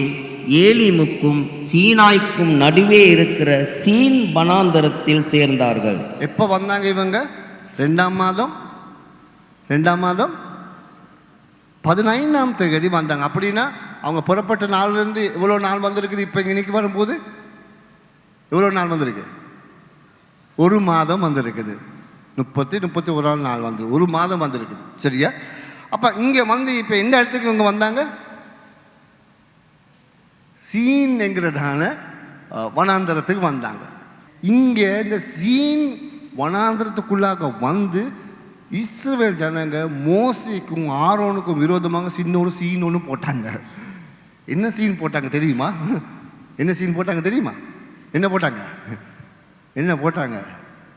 ஏலிமுக்கும் சீனாய்க்கும் நடுவே இருக்கிற சீன் வனாந்தரத்தில் சேர்ந்தார்கள். எப்போ வந்தாங்க இவங்க? 2ஆம் மாதம் 15ஆம் தேதி வந்தாங்க. அப்படின்னா அவங்க புறப்பட்ட நாள்லேருந்து எவ்வளோ நாள் வந்திருக்குது? இப்போ இன்னைக்கு வரும்போது எவ்வளோ நாள் வந்திருக்கு? 1 மாதம் வந்திருக்குது. 31 நாள் வந்து 1 மாதம் வந்திருக்குது. சரியா? அப்போ இங்கே வந்து இப்போ எந்த இடத்துக்கு இவங்க வந்தாங்க? சீன் என்கிறதான வனாந்தரத்துக்கு வந்தாங்க. இங்கே இந்த சீன் வனாந்தரத்துக்குள்ளாக வந்து இஸ்ரவேல் ஜனங்க மோசேக்கும் ஆரோனுக்கும் விரோதமாக சின்னொரு சீன் ஒன்று போட்டாங்க. என்ன சீன் போட்டாங்க தெரியுமா? என்ன சீன் போட்டாங்க தெரியுமா? என்ன போட்டாங்க?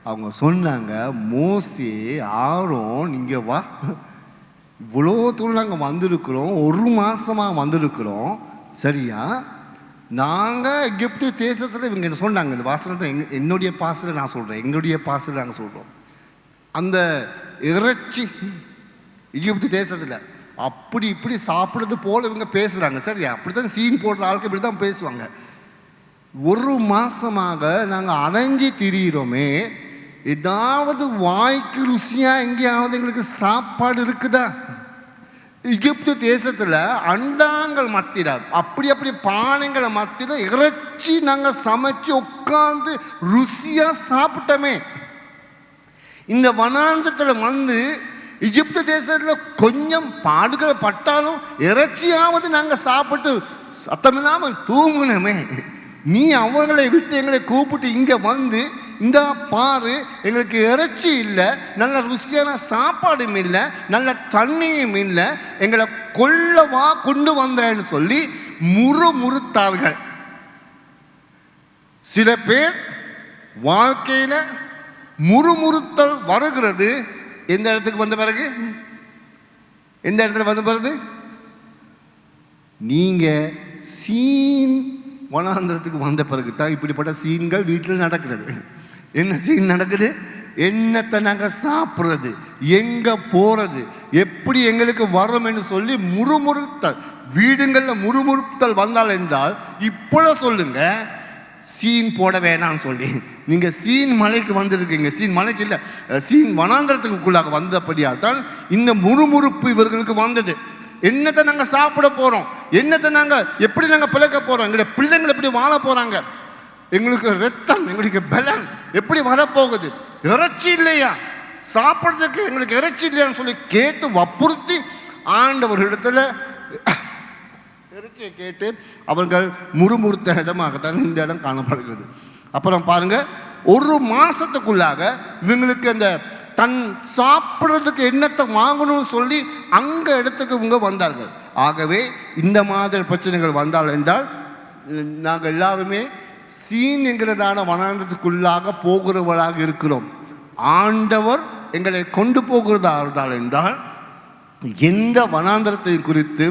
அவங்க சொன்னாங்க, மோசே ஆரோன் இங்கே வா, இவ்வளோ தூரம் நாங்கள் வந்திருக்கிறோம், 1 மாதமாக வந்திருக்கிறோம், சரியா? நாங்கள் எகிப்து தேசத்தில் இவங்க என்ன சொன்னாங்க, இந்த வாசனத்தை என்னுடைய பாசத்தில் நான் சொல்கிறேன், எங்களுடைய பாசத்தில் நாங்கள் சொல்கிறோம், அந்த இறைச்சி எகிப்து தேசத்தில் அப்படி இப்படி சாப்பிட்றது போல் இவங்க பேசுகிறாங்க, சரியா? அப்படி தான் சீன் போடுற ஆளுக்கு இப்படி தான் பேசுவாங்க. 1 மாதமாக நாங்கள் அலைஞ்சி திரியிறோமே, ஏதாவது வாய்க்கு ருசியாக எங்கேயாவது எங்களுக்கு சாப்பாடு இருக்குதா? எகிப்து தேசத்தில் அண்டாங்கள் மத்தியில் அப்படி பானைங்களை மத்தியில் இறைச்சி நாங்கள் சமைச்சு உட்காந்து ருசியாக சாப்பிட்டோமே. இந்த வனாந்தத்தில் வந்து எகிப்து தேசத்தில் கொஞ்சம் பாடுகளை பட்டாலும் இறைச்சியாவது நாங்கள் சாப்பிட்டு சத்தமில்லாமல் தூங்கணுமே. நீ அவர்களை விட்டு எங்களை கூப்பிட்டு இங்கே வந்து இந்த பாரு, எங்களுக்கு இறைச்சி இல்லை, நல்ல ருசியான சாப்பாடும் இல்லை, நல்ல தண்ணியும் இல்லை, எங்களை கொல்லவா கொண்டு வந்தேன்னு சொல்லி முறுமுறுத்தார்கள். சில பேர் வாழ்க்கையில் முறுமுறுத்தல் வருகிறது எந்த இடத்துக்கு வந்த பிறகு? எந்த இடத்துல வந்த பிறகு? நீங்கள் சீன் வனாந்திரத்துக்கு வந்த பிறகு தான் இப்படிப்பட்ட சீன்கள் வீட்டில் நடக்கிறது. என்ன சீன் நடக்குது? என்னத்தை நாங்கள் சாப்பிட்றது, எங்கே போகிறது, எப்படி எங்களுக்கு வரோம்னு சொல்லி முறுமுறுத்தல், வீடுங்களில் முறுமுறுத்தல் வந்தால் என்றால் இப்போல சொல்லுங்க, சீன் போட வேணாம்னு சொல்லி. நீங்கள் சீன் மலைக்கு வந்திருக்கீங்க, சீன் மலைக்கு இல்லை, சீன் வனாந்திரத்துக்குள்ளாக வந்தபடியால் தான் இந்த முறுமுறுப்பு இவர்களுக்கு வந்தது. என்னத்தை நாங்கள் சாப்பிட போகிறோம், என்னத்தை நாங்கள் எப்படி நாங்கள் பிழைக்க போகிறோம், எங்களுடைய பிள்ளைங்கள் எப்படி வாழ போகிறாங்க, எங்களுக்கு ரத்தம், எங்களுக்கு பலம் எப்படி வரப்போகுது, இறைச்சி இல்லையா சாப்பிட்றதுக்கு, எங்களுக்கு இறைச்சி இல்லையான்னு சொல்லி கேட்டு வற்புறுத்தி ஆண்டவர்களிடத்தில் இறைச்சியை கேட்டு அவர்கள் முறுமுறுத்த இடமாகத்தான் இந்த இடம் காணப்படுகிறது. அப்புறம் பாருங்க, 1 மாசத்துக்குள்ளாக இவங்களுக்கு அந்த தன் சாப்பிட்றதுக்கு என்னத்தை வாங்கணும்னு சொல்லி அங்கே இடத்துக்கு இவங்க வந்தார்கள். ஆகவே இந்த மாதிரி பிரச்சனைகள் வந்தால் என்றால் நாங்கள் எல்லாருமே சீன் என்கிறதான வனாந்தரத்துக்குள்ளாக போகிறவர்களாக இருக்கிறோம். ஆண்டவர் எங்களை கொண்டு போகிறதா இருந்தால் என்றால் எந்த வனாந்தரத்தை குறித்து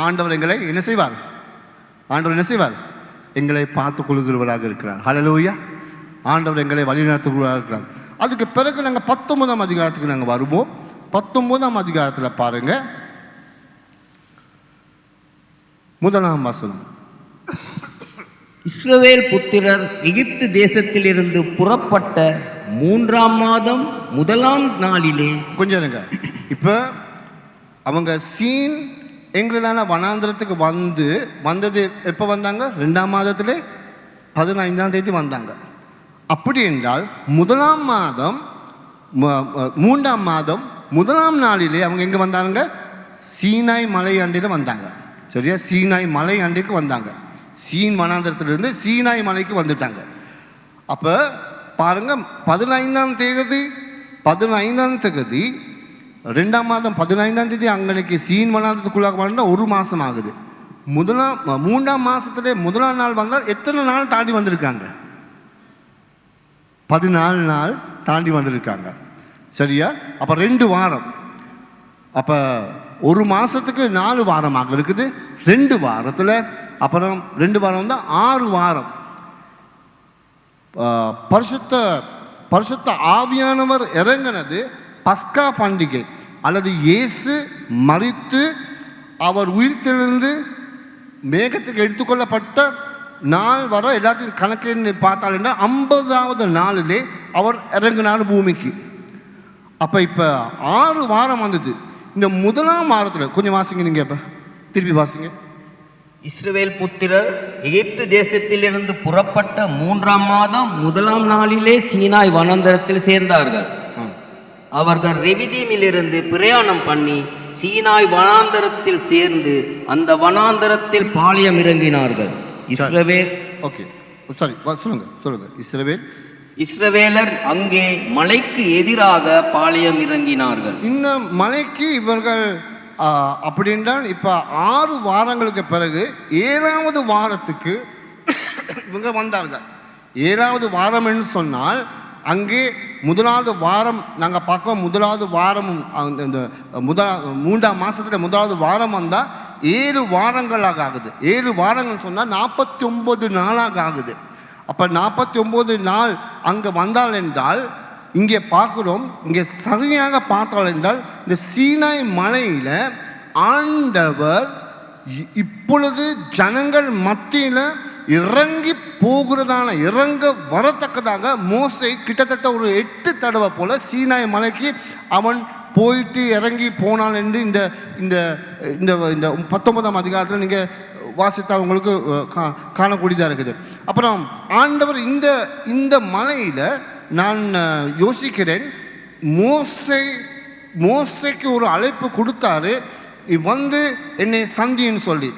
ஆண்டவர் எங்களை என்ன செய்வார்? ஆண்டவர் என்ன செய்வார்? எங்களை பார்த்து கொள்கிறவராக இருக்கிறார். ஹல்லேலூயா! ஆண்டவர் எங்களை வழிநடத்துகிறவராக இருக்கிறார். அதுக்கு பிறகு நாங்கள் 19ஆம் அதிகாரத்துக்கு நாங்கள் வருவோம். 19ஆம் அதிகாரத்தில் பாருங்க, 1ஆம் வசனம். இஸ்ரவேல் புத்திரர் எகிப்து தேசத்திலிருந்து புறப்பட்ட 3ஆம் மாதம் 1ஆம் நாளிலே கொஞ்சம் இருங்க. இப்போ அவங்க சீன் எங்களான வனாந்திரத்துக்கு வந்தது எப்போ வந்தாங்க? 2ஆம் மாதத்திலே 15ஆம் தேதி வந்தாங்க. அப்படி என்றால் 1ஆம் மாதம் 3ஆம் மாதம் 1ஆம் நாளிலே அவங்க எங்கே வந்தாங்க? சீனாய் மலை அண்டையில் வந்தாங்க. சரியா? சீனாய் மலை அண்டைக்கு வந்தாங்க. சீன் வனாந்திரத்திலிருந்து சீனாய் மலைக்கு வந்துட்டாங்க. அப்போ பாருங்க, 15ஆம் தேதி 2ஆம் மாதம் 15ஆம் தேதி அங்கனைக்கு சீன் வனாந்திரத்துக்குள்ளாக வந்தால் 1 மாதம் ஆகுது. 3ஆம் மாதத்துல 1ஆம் நாள் வந்தால் எத்தனை நாள் தாண்டி வந்திருக்காங்க? 14 நாள் தாண்டி வந்திருக்காங்க. சரியா? அப்போ 2 வாரம். அப்போ 1 மாதத்துக்கு 4 வாரமாக இருக்குது. 2 வாரத்தில் அப்புறம் 2 வாரம் தான் 6 வாரம். பரிசுத்த ஆவியானவர் இறங்கினது பஸ்கா பண்டிகை அல்லது இயேசு மரித்து அவர் உயிர்த்தெழுந்து மேகத்துக்கு எடுத்துக்கொள்ளப்பட்ட நாள் வர எல்லாத்தையும் கணக்கு பார்த்தால் 50ஆவது நாளிலே அவர் இறங்கினார் பூமிக்கு. அப்போ இப்போ 6 வாரம் வந்தது. இந்த 1ஆம் வாரத்தில் கொஞ்சம் வாசிங்க, நீங்கள் இப்போ திருப்பி வாசிங்க. இஸ்ரவேல் புத்திரர் எகிப்து தேசத்திலிருந்து புறப்பட்ட 3ஆம் மாதம் 1ஆம் நாளிலே சீனாய் வனாந்தரத்தில் சேர்ந்தார்கள். அவர்கள் ரெவிதீமிலிருந்து பிரயாணம் பண்ணி சீனாய் வனாந்தரத்தில் சேர்ந்து அந்த வனாந்தரத்தில் பாளையம் இறங்கினார்கள். இஸ்ரவேலர் அங்கே மலைக்கு எதிராக பாளையம் இறங்கினார்கள். இந்த மலைக்கு இவர்கள் அப்படின்றால் இப்போ 6 வாரங்களுக்கு பிறகு 7ஆவது வாரத்துக்கு இவங்க வந்தார்கள். 7ஆவது வாரம் என்று சொன்னால் அங்கே 1ஆவது வாரம் நாங்கள் பார்க்கோம். 1ஆவது வாரமும் இந்த 3ஆம் மாதத்தில் 1ஆவது வாரம் வந்தால் 7 வாரங்களாக ஆகுது. 7 வாரங்கள் சொன்னால் 49 நாளாக ஆகுது. அப்போ 49 நாள் அங்கே வந்தால் என்றால் இங்கே பார்க்குறோம். இங்கே சரியாக பார்த்தால் என்றால் இந்த சீனாய் மலையில் ஆண்டவர் இப்பொழுது ஜனங்கள் மத்தியில் இறங்கி போகிறதான இறங்க வரத்தக்கதாக மோசே கிட்டத்தட்ட ஒரு 8 தடவை போல சீனாய் மலைக்கு அவன் போயிட்டு இறங்கி போனான் என்று இந்த இந்த இந்த இந்த 19ஆம் அதிகாரத்தில் நீங்கள் வாசித்தா உங்களுக்கு காணக்கூடியதாக இருக்குது. அப்புறம் ஆண்டவர் இந்த மலையில் நான் யோசிக்கிறேன், மோசைக்கு ஒரு அழைப்பு கொடுத்தாரு, வந்து என்னை சந்தின்னு சொல்லி.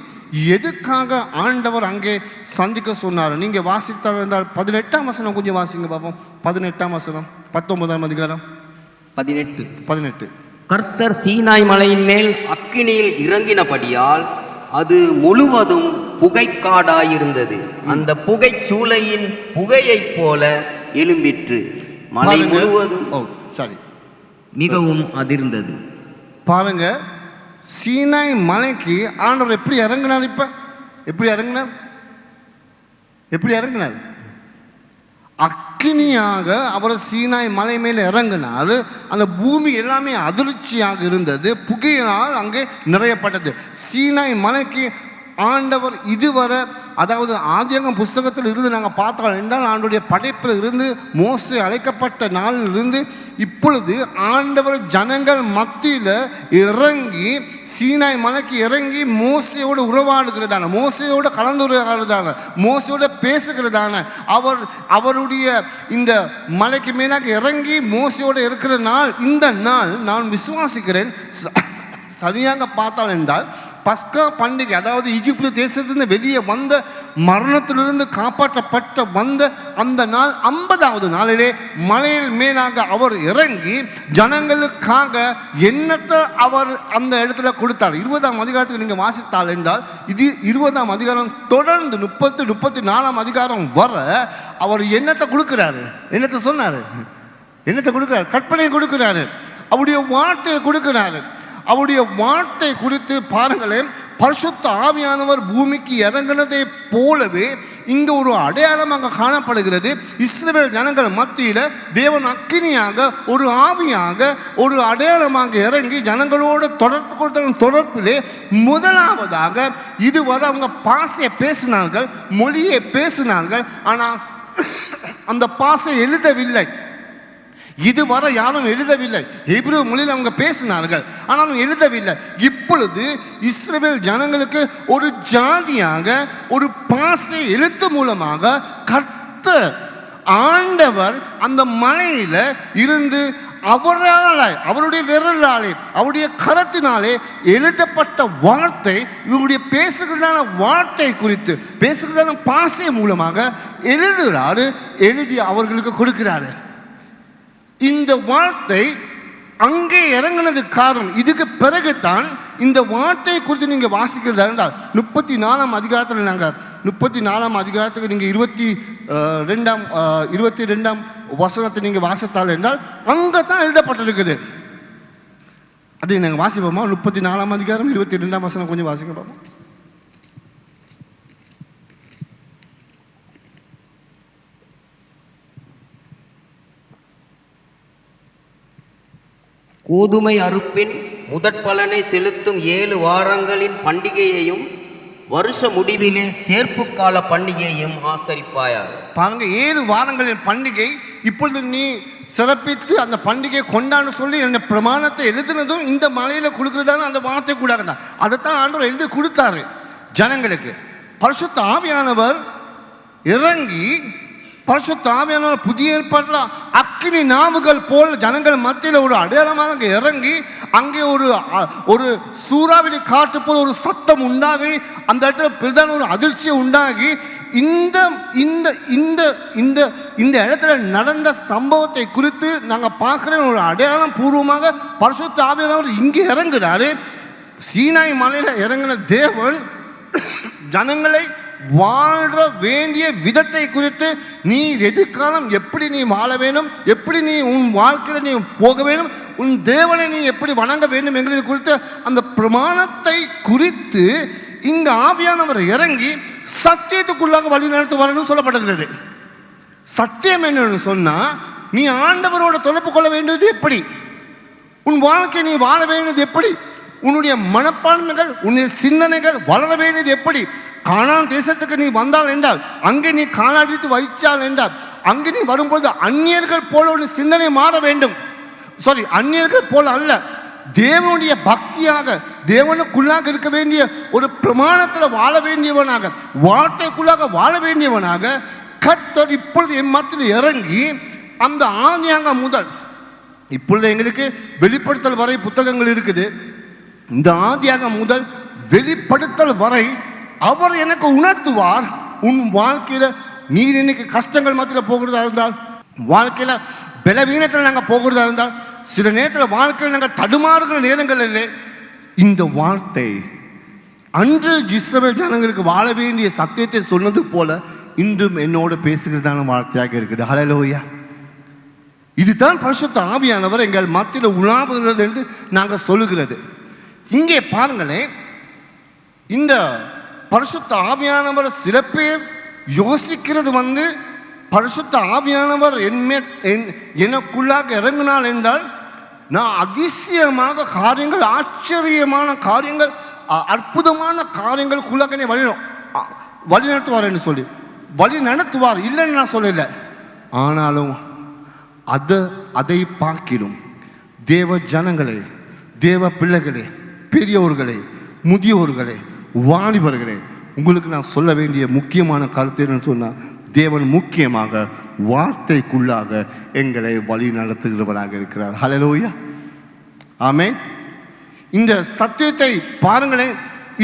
எதுக்காக ஆண்டவர் அங்கே சந்திக்க சொன்னார்? நீங்கள் வாசித்தார் என்றால் 18ஆம் வசனம் கொஞ்சம் வாசிங்க பார்ப்போம். 18ஆம் வசனம் 19ஆம் அதிகாரம் 18. கர்த்தர் சீனாய் மலையின் மேல் அக்கினியில் இறங்கினபடியால் அது முழுவதும் புகைக்காடாயிருந்தது. அந்த புகை சூளையின் புகையைப் போல எழும்பிற்று. மலை முழுவதும் மிகவும் அதிர்ந்தது. பாருங்க, சீனாய் மலைக்கு ஆண்டவர் எப்படி இறங்கினார்? இப்ப எப்படி இறங்கினார்? அக்கினியாக அவர் சீனாய் மலை மேலே இறங்கினார். அந்த பூமி எல்லாமே அதிர்ச்சியாக இருந்தது. புகையினால் அங்கே நிறையப்பட்டது. சீனாய் மலைக்கு ஆண்டவர் இதுவரை, அதாவது ஆதியாகமம் புஸ்தகத்தில் இருந்து நாங்கள் பார்த்தோம் என்றால் ஆண்டவருடைய படைப்பில் இருந்து மோசே அழைக்கப்பட்ட நாளில் இருந்து இப்பொழுது ஆண்டவர் ஜனங்கள் மத்தியில் இறங்கி சீனாய் மலைக்கு இறங்கி மோசையோடு உறவாடுகிறதான, மோசையோடு கலந்துரையாடுறதான, மோசையோடு பேசுகிறதான, அவருடைய இந்த மலைக்கு மேலாக இறங்கி மோசையோடு இருக்கிற நாள் இந்த நாள் நான் விசுவாசிக்கிறேன். சரியாக பார்த்தால் என்றால் பஸ்கா பண்டிகை, அதாவது எகிப்து தேசத்திலிருந்து வெளியே வந்த, மரணத்திலிருந்து காப்பாற்றப்பட்ட வந்த அந்த நாள் 50ஆவது நாளிலே மலையில் மேலாக அவர் இறங்கி ஜனங்களுக்காக என்னத்தை அவர் அந்த இடத்துல கொடுத்தார். 20ஆம் அதிகாரத்துக்கு நீங்கள் வாசித்தால் என்றால் இது 20ஆம் அதிகாரம் தொடர்ந்து 34ஆம் அதிகாரம் வர அவர் என்னத்தை கொடுக்கிறாரு? என்னத்தை சொன்னார்? என்னத்தை கொடுக்கிறார்? கற்பனை கொடுக்கிறாரு. அவருடைய வார்த்தையை கொடுக்கிறாரு. அவருடைய வார்த்தை குறித்து பாருங்களேன். பரிசுத்த ஆவியானவர் பூமிக்கு இறங்கினதை போலவே இங்க ஒரு அடையாளமாக காணப்படுகிறது. இஸ்ரவேல் ஜனங்கள் மத்தியில தேவன் அக்கினியாக ஒரு ஆவியாக ஒரு அடையாளமாக இறங்கி ஜனங்களோடு தொடர்பிலே முதலாவதாக இதுவரை அவங்க பாசையை பேசினார்கள், மொழியை பேசினார்கள், ஆனால் அந்த பாசை எழுதவில்லை. இதுவரை யாரும் எழுதவில்லை. ஹீப்ரு மொழியில் அவங்க பேசினார்கள், ஆனாலும் எழுதவில்லை. இப்பொழுது இஸ்ரவேல் ஜனங்களுக்கு ஒரு ஜாதியாக ஒரு பாசை எழுத்து மூலமாக கர்த்தர் ஆண்டவர் அந்த மலையில இருந்து அவராலே, அவருடைய விரலாலே, அவருடைய கரத்தினாலே எழுதப்பட்ட வார்த்தை, இவருடைய பேசுகிறதான வார்த்தை குறித்து பேசுகிறதான பாசை மூலமாக எழுதுகிறாரு, எழுதி அவர்களுக்கு கொடுக்கிறாரு. இந்த வார்த்தை அங்கே இறங்கினது காரணம். இதுக்கு பிறகுதான் இந்த வார்த்தை குறித்து நீங்க வாசிக்கிறதா இருந்தால் 34ஆம் அதிகாரத்தில் நாங்கள் 34ஆம் அதிகாரத்துக்கு நீங்க 22ஆம் வசனத்தை நீங்க வாசித்தால் என்றால் அங்கே தான் எழுதப்பட்டிருக்குது. அதை நாங்கள் வாசிப்போமா? 34ஆம் அதிகாரம் 22ஆம் வசனம் கொஞ்சம் வாசிக்க பார்ப்போம். கோதுமை அறுப்பின் முதற்பலனை செலுத்தும் 7 வாரங்களின் பண்டிகையையும் வருஷ முடிவிலே சேர்ப்பு கால பண்டிகையையும் ஆசரிப்பாயாக. பாருங்க, 7 வாரங்களின் பண்டிகை இப்பொழுது நீ சிறப்பித்து அந்த பண்டிகை கொண்டாட சொல்லி அந்த பிரமாணத்தை எழுதினதும் இந்த மலையில கொடுக்கிறதான அந்த வார்த்தை கூட தான். அதைத்தான் ஆண்டவர் எழுதி கொடுத்தாரு ஜனங்களுக்கு. பரிசுத்த ஆவியானவர் இறங்கி, பரிசுத்த ஆவியானவர் புதிய ஏற்பாட்டில் அக்கினி நாவுகள் போல் ஜனங்கள் மத்தியில் ஒரு அடையாளமாக இறங்கி அங்கே ஒரு சூறாவளி காற்று போல் ஒரு சத்தம் உண்டாகி அந்த இடத்துல பிரதான ஒரு அதிர்ச்சியை உண்டாகி இந்த இந்த இந்த இந்த இந்த இடத்துல நடந்த சம்பவத்தை குறித்து நாங்கள் பார்க்குற ஒரு அடையாளம் பூர்வமாக பரிசுத்த ஆவியானவர் இங்கே இறங்குறாரு. சீனாய் மலையில் இறங்கின தேவன் ஜனங்களை வாழ வேண்டிய விதத்தை குறித்து, நீ எதிர்காலம் எப்படி நீ வாழ வேணும், எப்படி நீ உன் வாழ்க்கையில் நீ போக வேணும், உன் தேவனை நீ எப்படி வணங்க வேண்டும் என்கிறது குறித்து அந்த பிரமாணத்தை குறித்து இந்த ஆவியானவர் இறங்கி சத்தியத்துக்குள்ளாக வழி நடத்துவார்னு சொல்லப்பட்டிருக்கிறது. சத்தியம் என்னன்னு சொன்னா, நீ ஆண்டவரோட தொடர்பு கொள்ள வேண்டியது எப்படி, உன் வாழ்க்கை நீ வாழ வேண்டியது எப்படி, உன்னுடைய மனப்பான்மைகள் உன்னுடைய சிந்தனைகள் வளர வேண்டியது எப்படி, கானான் தேசத்துக்கு நீ வந்தால் என்றால் அங்கே நீ காணாடித்து வைத்தால் என்றால் அங்கே நீ வரும்போது அந்நியர்கள் போல ஒரு சிந்தனை மாற வேண்டும். அந்நியர்கள் போல அல்ல, தேவனுடைய பக்தியாக தேவனுக்குள்ளாக இருக்க வேண்டிய ஒரு பிரமாணத்தில் வாழ வேண்டியவனாக, வார்த்தைக்குள்ளாக வாழ வேண்டியவனாக கர்த்தர் இப்பொழுது என் மத்தியில் இறங்கி அந்த ஆதியாகமம் முதல் இப்பொழுது எங்களுக்கு வெளிப்படுத்தல் வரை புத்தகங்கள் இருக்குது. இந்த ஆதியாகமம் முதல் வெளிப்படுத்தல் வரை அவர் எனக்கு உணர்த்துவார். உன் வாழ்க்கையில நீர் இன்னைக்கு கஷ்டங்கள் மத்தியில் போகிறதா இருந்தால், வாழ்க்கையில பலவீனத்தில் நாங்கள் போகிறதா இருந்தால், சில நேரத்தில் வாழ்க்கையில் நாங்கள் தடுமாறுகிற நேரங்கள் இல்லை, இந்த வார்த்தை அன்று இஸ்ரவேல் ஜனங்களுக்கு வாழ வேண்டிய சத்தியத்தை சொன்னது போல இன்றும் என்னோடு பேசுகிறதான வார்த்தையாக இருக்குது. ஹல்லேலூயா. இதுதான் பரிசுத்த ஆவியானவர் எங்கள் மத்தியில் உலாவுகிறது என்று நாங்கள் சொல்லுகிறது. இங்கே பாருங்களேன், இந்த பரிசுத்த ஆவியானவர் சில பேர் யோசிக்கிறது பரிசுத்த ஆவியானவர் எனக்குள்ளாக இறங்கினால் என்றால் நான் அதிசயமாக காரியங்கள், ஆச்சரியமான காரியங்கள், அற்புதமான காரியங்களுக்குள்ளாக வழி நடத்துவார் என்று சொல்லி வழி நடத்துவார், இல்லைன்னு நான் சொல்லல. ஆனாலும் அதை பார்க்கிலும் தேவ ஜனங்களே, தேவ பிள்ளைகளே, பெரியோர்களே, முதியோர்களே, வாலிபர்களே, உங்களுக்கு நான் சொல்ல வேண்டிய முக்கியமான கருத்து என்னன்னு சொன்னால், தேவன் முக்கியமாக வார்த்தைக்குள்ளாக எங்களை வழி நடத்துகிறவராக இருக்கிறார். ஹல்லேலூயா, ஆமென். இந்த சத்தியத்தை பாருங்களேன்,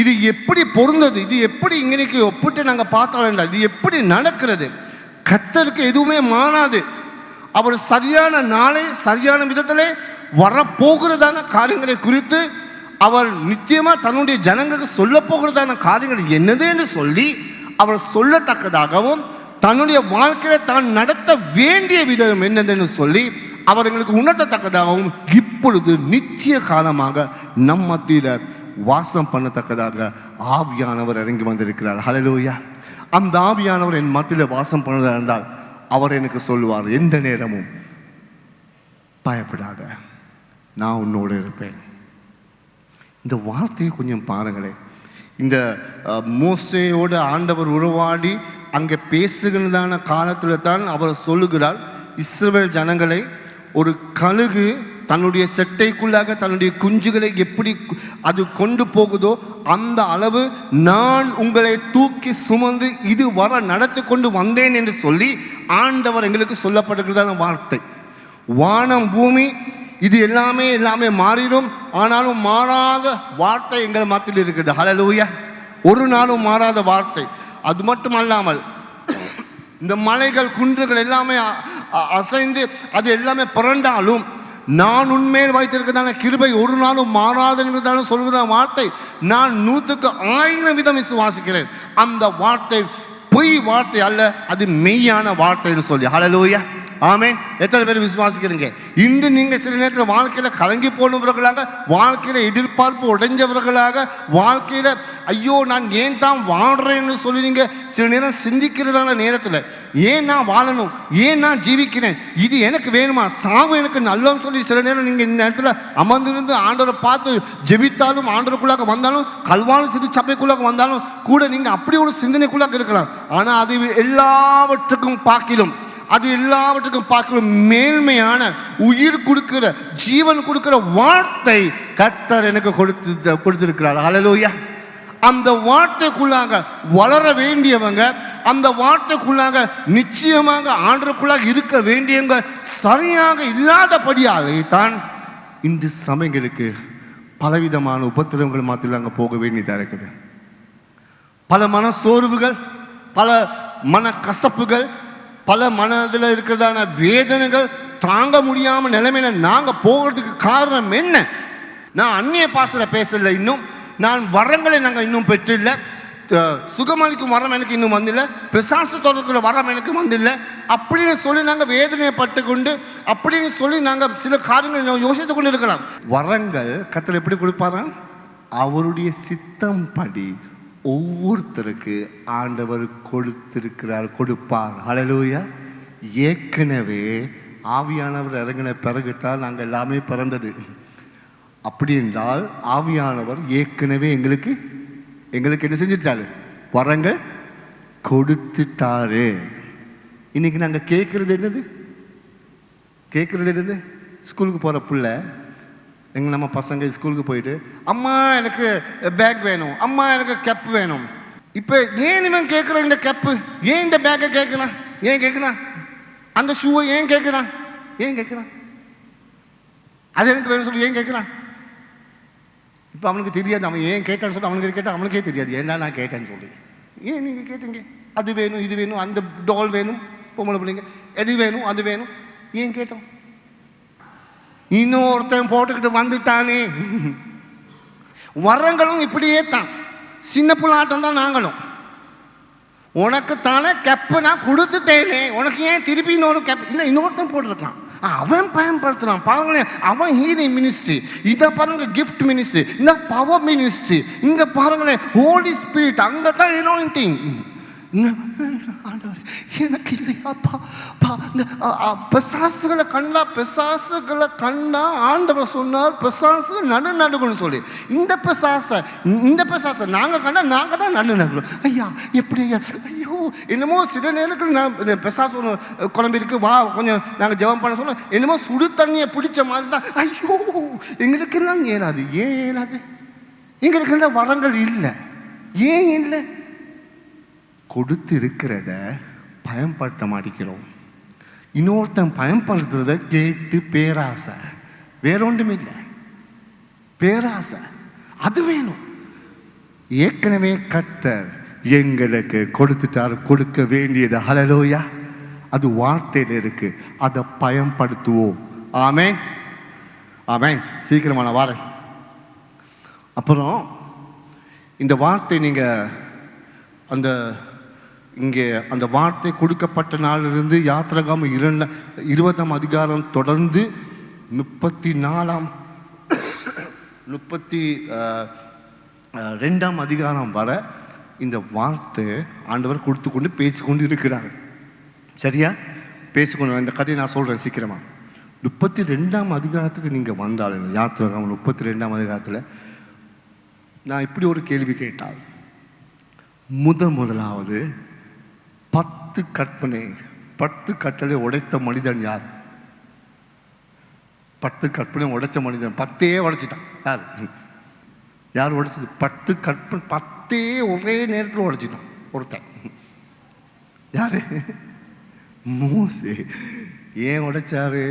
இது எப்படி பொருந்தது, இது எப்படி இன்னைக்கு ஒப்பிட்டு நாங்கள் பார்த்தோம், இது எப்படி நடக்கிறது. கர்த்தருக்கு எதுவுமே மாறாது. அவர் சரியான நாளை சரியான விதத்திலே வரப்போகிறதான காரியங்களை குறித்து அவர் நிச்சயமாக தன்னுடைய ஜனங்களுக்கு சொல்ல போகிறதான காரியங்கள் என்னது என்று சொல்லி அவர் சொல்லத்தக்கதாகவும், தன்னுடைய வாழ்க்கையில தான் நடத்த வேண்டிய விதம் என்னதுன்னு சொல்லி அவர் எங்களுக்கு உணர்த்தத்தக்கதாகவும் இப்பொழுது நித்திய காலமாக நம் மத்தியில் வாசம் பண்ணத்தக்கதாக ஆவியானவர் இறங்கி வந்திருக்கிறார். ஹல்லேலூயா. அந்த ஆவியானவர் என் மத்தியில் வாசம் பண்ணுறதா இருந்தால் அவர் எனக்கு சொல்லுவார், எந்த நேரமும் பயப்படாத, நான் உன்னோடு இருப்பேன். இந்த வார்த்தையை கொஞ்சம் பாருங்களேன். இந்த மோசேயோட ஆண்டவர் உருவாடி அங்கே பேசுகிறதான காலத்தில் தான் அவர் சொல்லுகிறார், இஸ்ரவேல் ஜனங்களை ஒரு கழுகு தன்னுடைய செட்டைக்குள்ளாக தன்னுடைய குஞ்சுகளை எப்படி அது கொண்டு போகுதோ அந்த அளவு நான் உங்களை தூக்கி சுமந்து இது வர நடத்தி கொண்டு வந்தேன் என்று சொல்லி ஆண்டவர் எங்களுக்கு சொல்லப்படுகிறதான வார்த்தை. வானம் பூமி இது எல்லாமே மாறிடும், ஆனாலும் மாறாத வார்த்தை எங்கள் மத்தியில் இருக்குது. ஹல்லேலூயா. ஒரு நாளும் மாறாத வார்த்தை. அது மட்டும் அல்லாமல் இந்த மலைகள் குன்றுகள் எல்லாமே அசைந்து அது எல்லாமே புரண்டாலும் நான் உன்மேல் வைத்திருக்கிறதான கிருபை ஒரு நாளும் மாறாது என்பதாலும் சொல்வதான வார்த்தை நான் 100க்கு 1000 வீதம் விசுவாசிக்கிறேன். அந்த வார்த்தை பொய் வார்த்தை அல்ல, அது மெய்யான வார்த்தைன்னு சொல்லி. ஹல்லேலூயா. ஆமென். எத்தனை பேர் விசுவாசிக்கிறீங்க? இன்று நீங்கள் சில நேரத்தில் வாழ்க்கையில் கலங்கி போனவர்களாக, வாழ்க்கையில் எதிர்பார்ப்பு உடைஞ்சவர்களாக, வாழ்க்கையில் ஐயோ நான் ஏன் தான் வாழ்கிறேன்னு சொல்லி நீங்கள் சில நேரம் சிந்திக்கிறதான நேரத்தில் ஏன் நான் வாழணும், ஏன் நான் ஜீவிக்கிறேன், இது எனக்கு வேணுமா, சாவு எனக்கு நல்லோன்னு சொல்லி சில நேரம் நீங்கள் இந்த இடத்துல அமர்ந்திருந்து ஆண்டவரை பார்த்து ஜெபித்தாலும், ஆண்டவருக்குள்ளாக வந்தாலும், கல்வாரி திருச்சபைக்குள்ளாக வந்தாலும் கூட நீங்கள் அப்படி ஒரு சிந்தனைக்குள்ளாக இருக்கலாம். ஆனால் அது எல்லாவற்றுக்கும் பார்க்கிறோம் மேன்மையான உயிர் கொடுக்கிற ஜீவன் கொடுக்கிற வார்த்தை கர்த்தர் எனக்கு கொடுத்திருக்கிறார். ஹல்லேலூயா. அந்த வார்த்தைக்குள்ளாக வளர வேண்டியவங்க, அந்த வார்த்தைக்குள்ளாக நிச்சயமாக ஆண்டவருக்குள்ளாக இருக்க வேண்டியவங்க சரியாக இல்லாதபடியாலே தான் இந்த சமயங்களுக்கு பலவிதமான உபத்திரவங்கள் மாத்திரம் அங்கே போக வேண்டியதாக இருக்குது. பல மன சோர்வுகள், பல மன கசப்புகள், பல மனதில் இருக்கிறதான வேதனைகள் தாங்க முடியாமல் நிலைமையில நாங்கள் போகிறதுக்கு காரணம் என்ன? நான் அந்நிய பாசையில் பேசல, இன்னும் நான் வரங்களை நாங்கள் இன்னும் பெற்றில்லை, சுகமளிக்கும் வரம் எனக்கு இன்னும் வந்தில்லை, பிசாசு தொடர்கிற வரம் எனக்கு வந்தில்லை அப்படின்னு சொல்லி நாங்கள் வேதனைப்பட்டு கொண்டு அப்படின்னு சொல்லி நாங்கள் சில காரியங்கள் யோசித்து கொண்டு இருக்கலாம். வரங்கள் கர்த்தர் எப்படி கொடுப்பாரா? அவருடைய சித்தம் படி ஒவ்வொருத்தருக்கு ஆண்டவர் கொடுப்பார். ஹல்லேலூயா. ஏற்கனவே ஆவியானவர் இறங்கின பிறகுதான் நாங்கள் எல்லாமே பிறந்தது. அப்படி என்றால் ஆவியானவர் ஏற்கனவே எங்களுக்கு என்ன செஞ்சிட்டாரு? வரங்கள் கொடுத்துட்டாரு. இன்னைக்கு நாங்கள் கேட்கறது என்னது? ஸ்கூலுக்கு போகிற பிள்ளை, நம்ம பசங்க ஸ்கூலுக்கு போயிட்டு அம்மா எனக்கு பேக் வேணும், அம்மா எனக்கு கேப் வேணும். இப்போ ஏன் இவன் கேட்குறான் இந்த கேப்பு, ஏன் இந்த பேக்கை கேட்குறான், அந்த ஷூவை ஏன் கேட்குறான், அது எனக்கு வேணும் சொல்லி ஏன் கேட்குறான்? இப்போ அவனுக்கு தெரியாது அவன் ஏன் கேட்டான்னு சொல்லி, அவனுக்கு கேட்டால் அவனுக்கே தெரியாது ஏன்னா நான் கேட்டேன்னு சொல்லி. ஏன் நீங்கள் கேட்டீங்க? அது வேணும், இது வேணும், அந்த டால் வேணும், பொம்பளை பிள்ளைங்க எது வேணும், அது வேணும், ஏன் கேட்டோம்? இன்னொருத்தன் போட்டுக்கிட்டு வந்துட்டானே. வரங்களும் இப்படியே தான், சின்ன புள்ளாட்டம் தான் நாங்களும். உனக்கு தானே கெப்பு நான் கொடுத்துட்டேனே, உனக்கு ஏன் திருப்பி இன்னொரு கெப் இல்லை இன்னொருத்தன் போட்டுருக்கான், அவன் பயன்படுத்துறான். பாருங்களேன், அவன் ஹீலிங் மினிஸ்ட்ரி, இதை பாருங்க கிஃப்ட் மினிஸ்ட்ரி, இந்த பவர் மினிஸ்ட்ரி, இங்கே பாருங்களேன் ஹோலி ஸ்பிரிட், அங்கே தான் அனாயிண்டிங். எனக்கு இல்லையாப்பா, பிசாசுகளை கண்டா ஆண்டவர் சொன்னார் பிசாசுகள் நடுங்கன்னு சொல்லி. இந்த பிசாசை நாங்கள் கண்டா நாங்கள் தான் நடுங்கணும். ஐயா எப்படி ஐயா, ஐயோ என்னமோ சில நேரத்தில் நான் பிசாசு ஒன்று குழம்பிருக்கு, வா கொஞ்சம் நாங்கள் ஜெபம் பண்ண சொன்னோம், என்னமோ சுடு தண்ணியை பிடிச்ச மாதிரி தான். ஐயோ எங்களுக்கு எல்லாம் ஏனாது, எங்களுக்கு எல்லாம் வரங்கள் இல்லை. ஏன் இல்லை? கொடுத்து இருக்கிறத பயன்படுத்த மாட்டேங்கிறோம். இன்னொருத்தன் பயன்படுத்துறத கேட்டு பேராசை, வேற ஒன்றும் இல்லை, பேராசை அது வேணும். ஏற்கனவே கர்த்தர் எங்களுக்கு கொடுத்துட்டார், கொடுக்க வேண்டியது. ஹல்லேலூயா. அது வார்த்தையில் இருக்கு, அதை பயன்படுத்துவோம். ஆமென், ஆமென். சீக்கிரமா நான் வாரேன். அப்புறம் இந்த வார்த்தை நீங்கள் இங்கே அந்த வார்த்தை கொடுக்கப்பட்ட நாளிலிருந்து யாத்திராகமம் 20ஆம் அதிகாரம் தொடர்ந்து 32ஆம் அதிகாரம் வர இந்த வார்த்தை ஆண்டவர் கொடுத்து கொண்டு பேசிக்கொண்டு இருக்கிறார். சரியா? பேசிக்கொண்டு இந்த கதையை நான் சொல்கிறேன் சீக்கிரமாக. 32ஆம் அதிகாரத்துக்கு நீங்கள் வந்தாலும் யாத்திராகமம் 32ஆம் அதிகாரத்தில் நான் இப்படி ஒரு கேள்வி கேட்டால், முதலாவது 10 கட்டளை உடைத்த மனிதன் யார்? 10 கற்பனை உடைச்ச மனிதன் 10 உடைச்சிட்டான். யார் உடைச்சது? 10 கற்பனை 10 ஒரே நேரத்தில் உடைச்சிட்டான் ஒருத்தன். யாரு? மோசே. ஏன் உடைச்சாரு?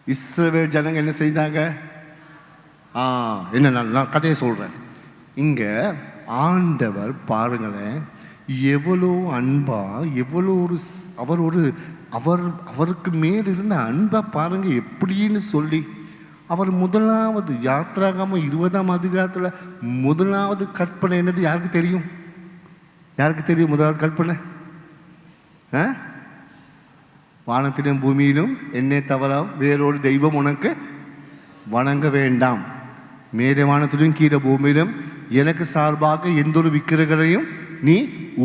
இஸ்ரவேல் ஜனங்க என்ன செய்தாங்க? என்ன நான் கதையை சொல்றேன். இங்க ஆண்டவர் பாருங்களேன், எவ்வளோ அன்பா, எவ்வளோ அவருக்கு மேல் இருந்த அன்பா பாருங்க எப்படின்னு சொல்லி அவர் முதலாவது யாத்திராகமம் 20ஆம் அதிகாரத்தில் முதலாவது கற்பனை என்னது யாருக்கு தெரியும்? முதலாவது கற்பனை? வானத்திலும் பூமியிலும் என்னை தவிர வேறொரு தெய்வம் உனக்கு வணங்க வேண்டாம். மேலே வானத்திலும் கீழே பூமியிலும் எனக்கு சார்பாக எந்த ஒரு விக்கிரகரையும் நீ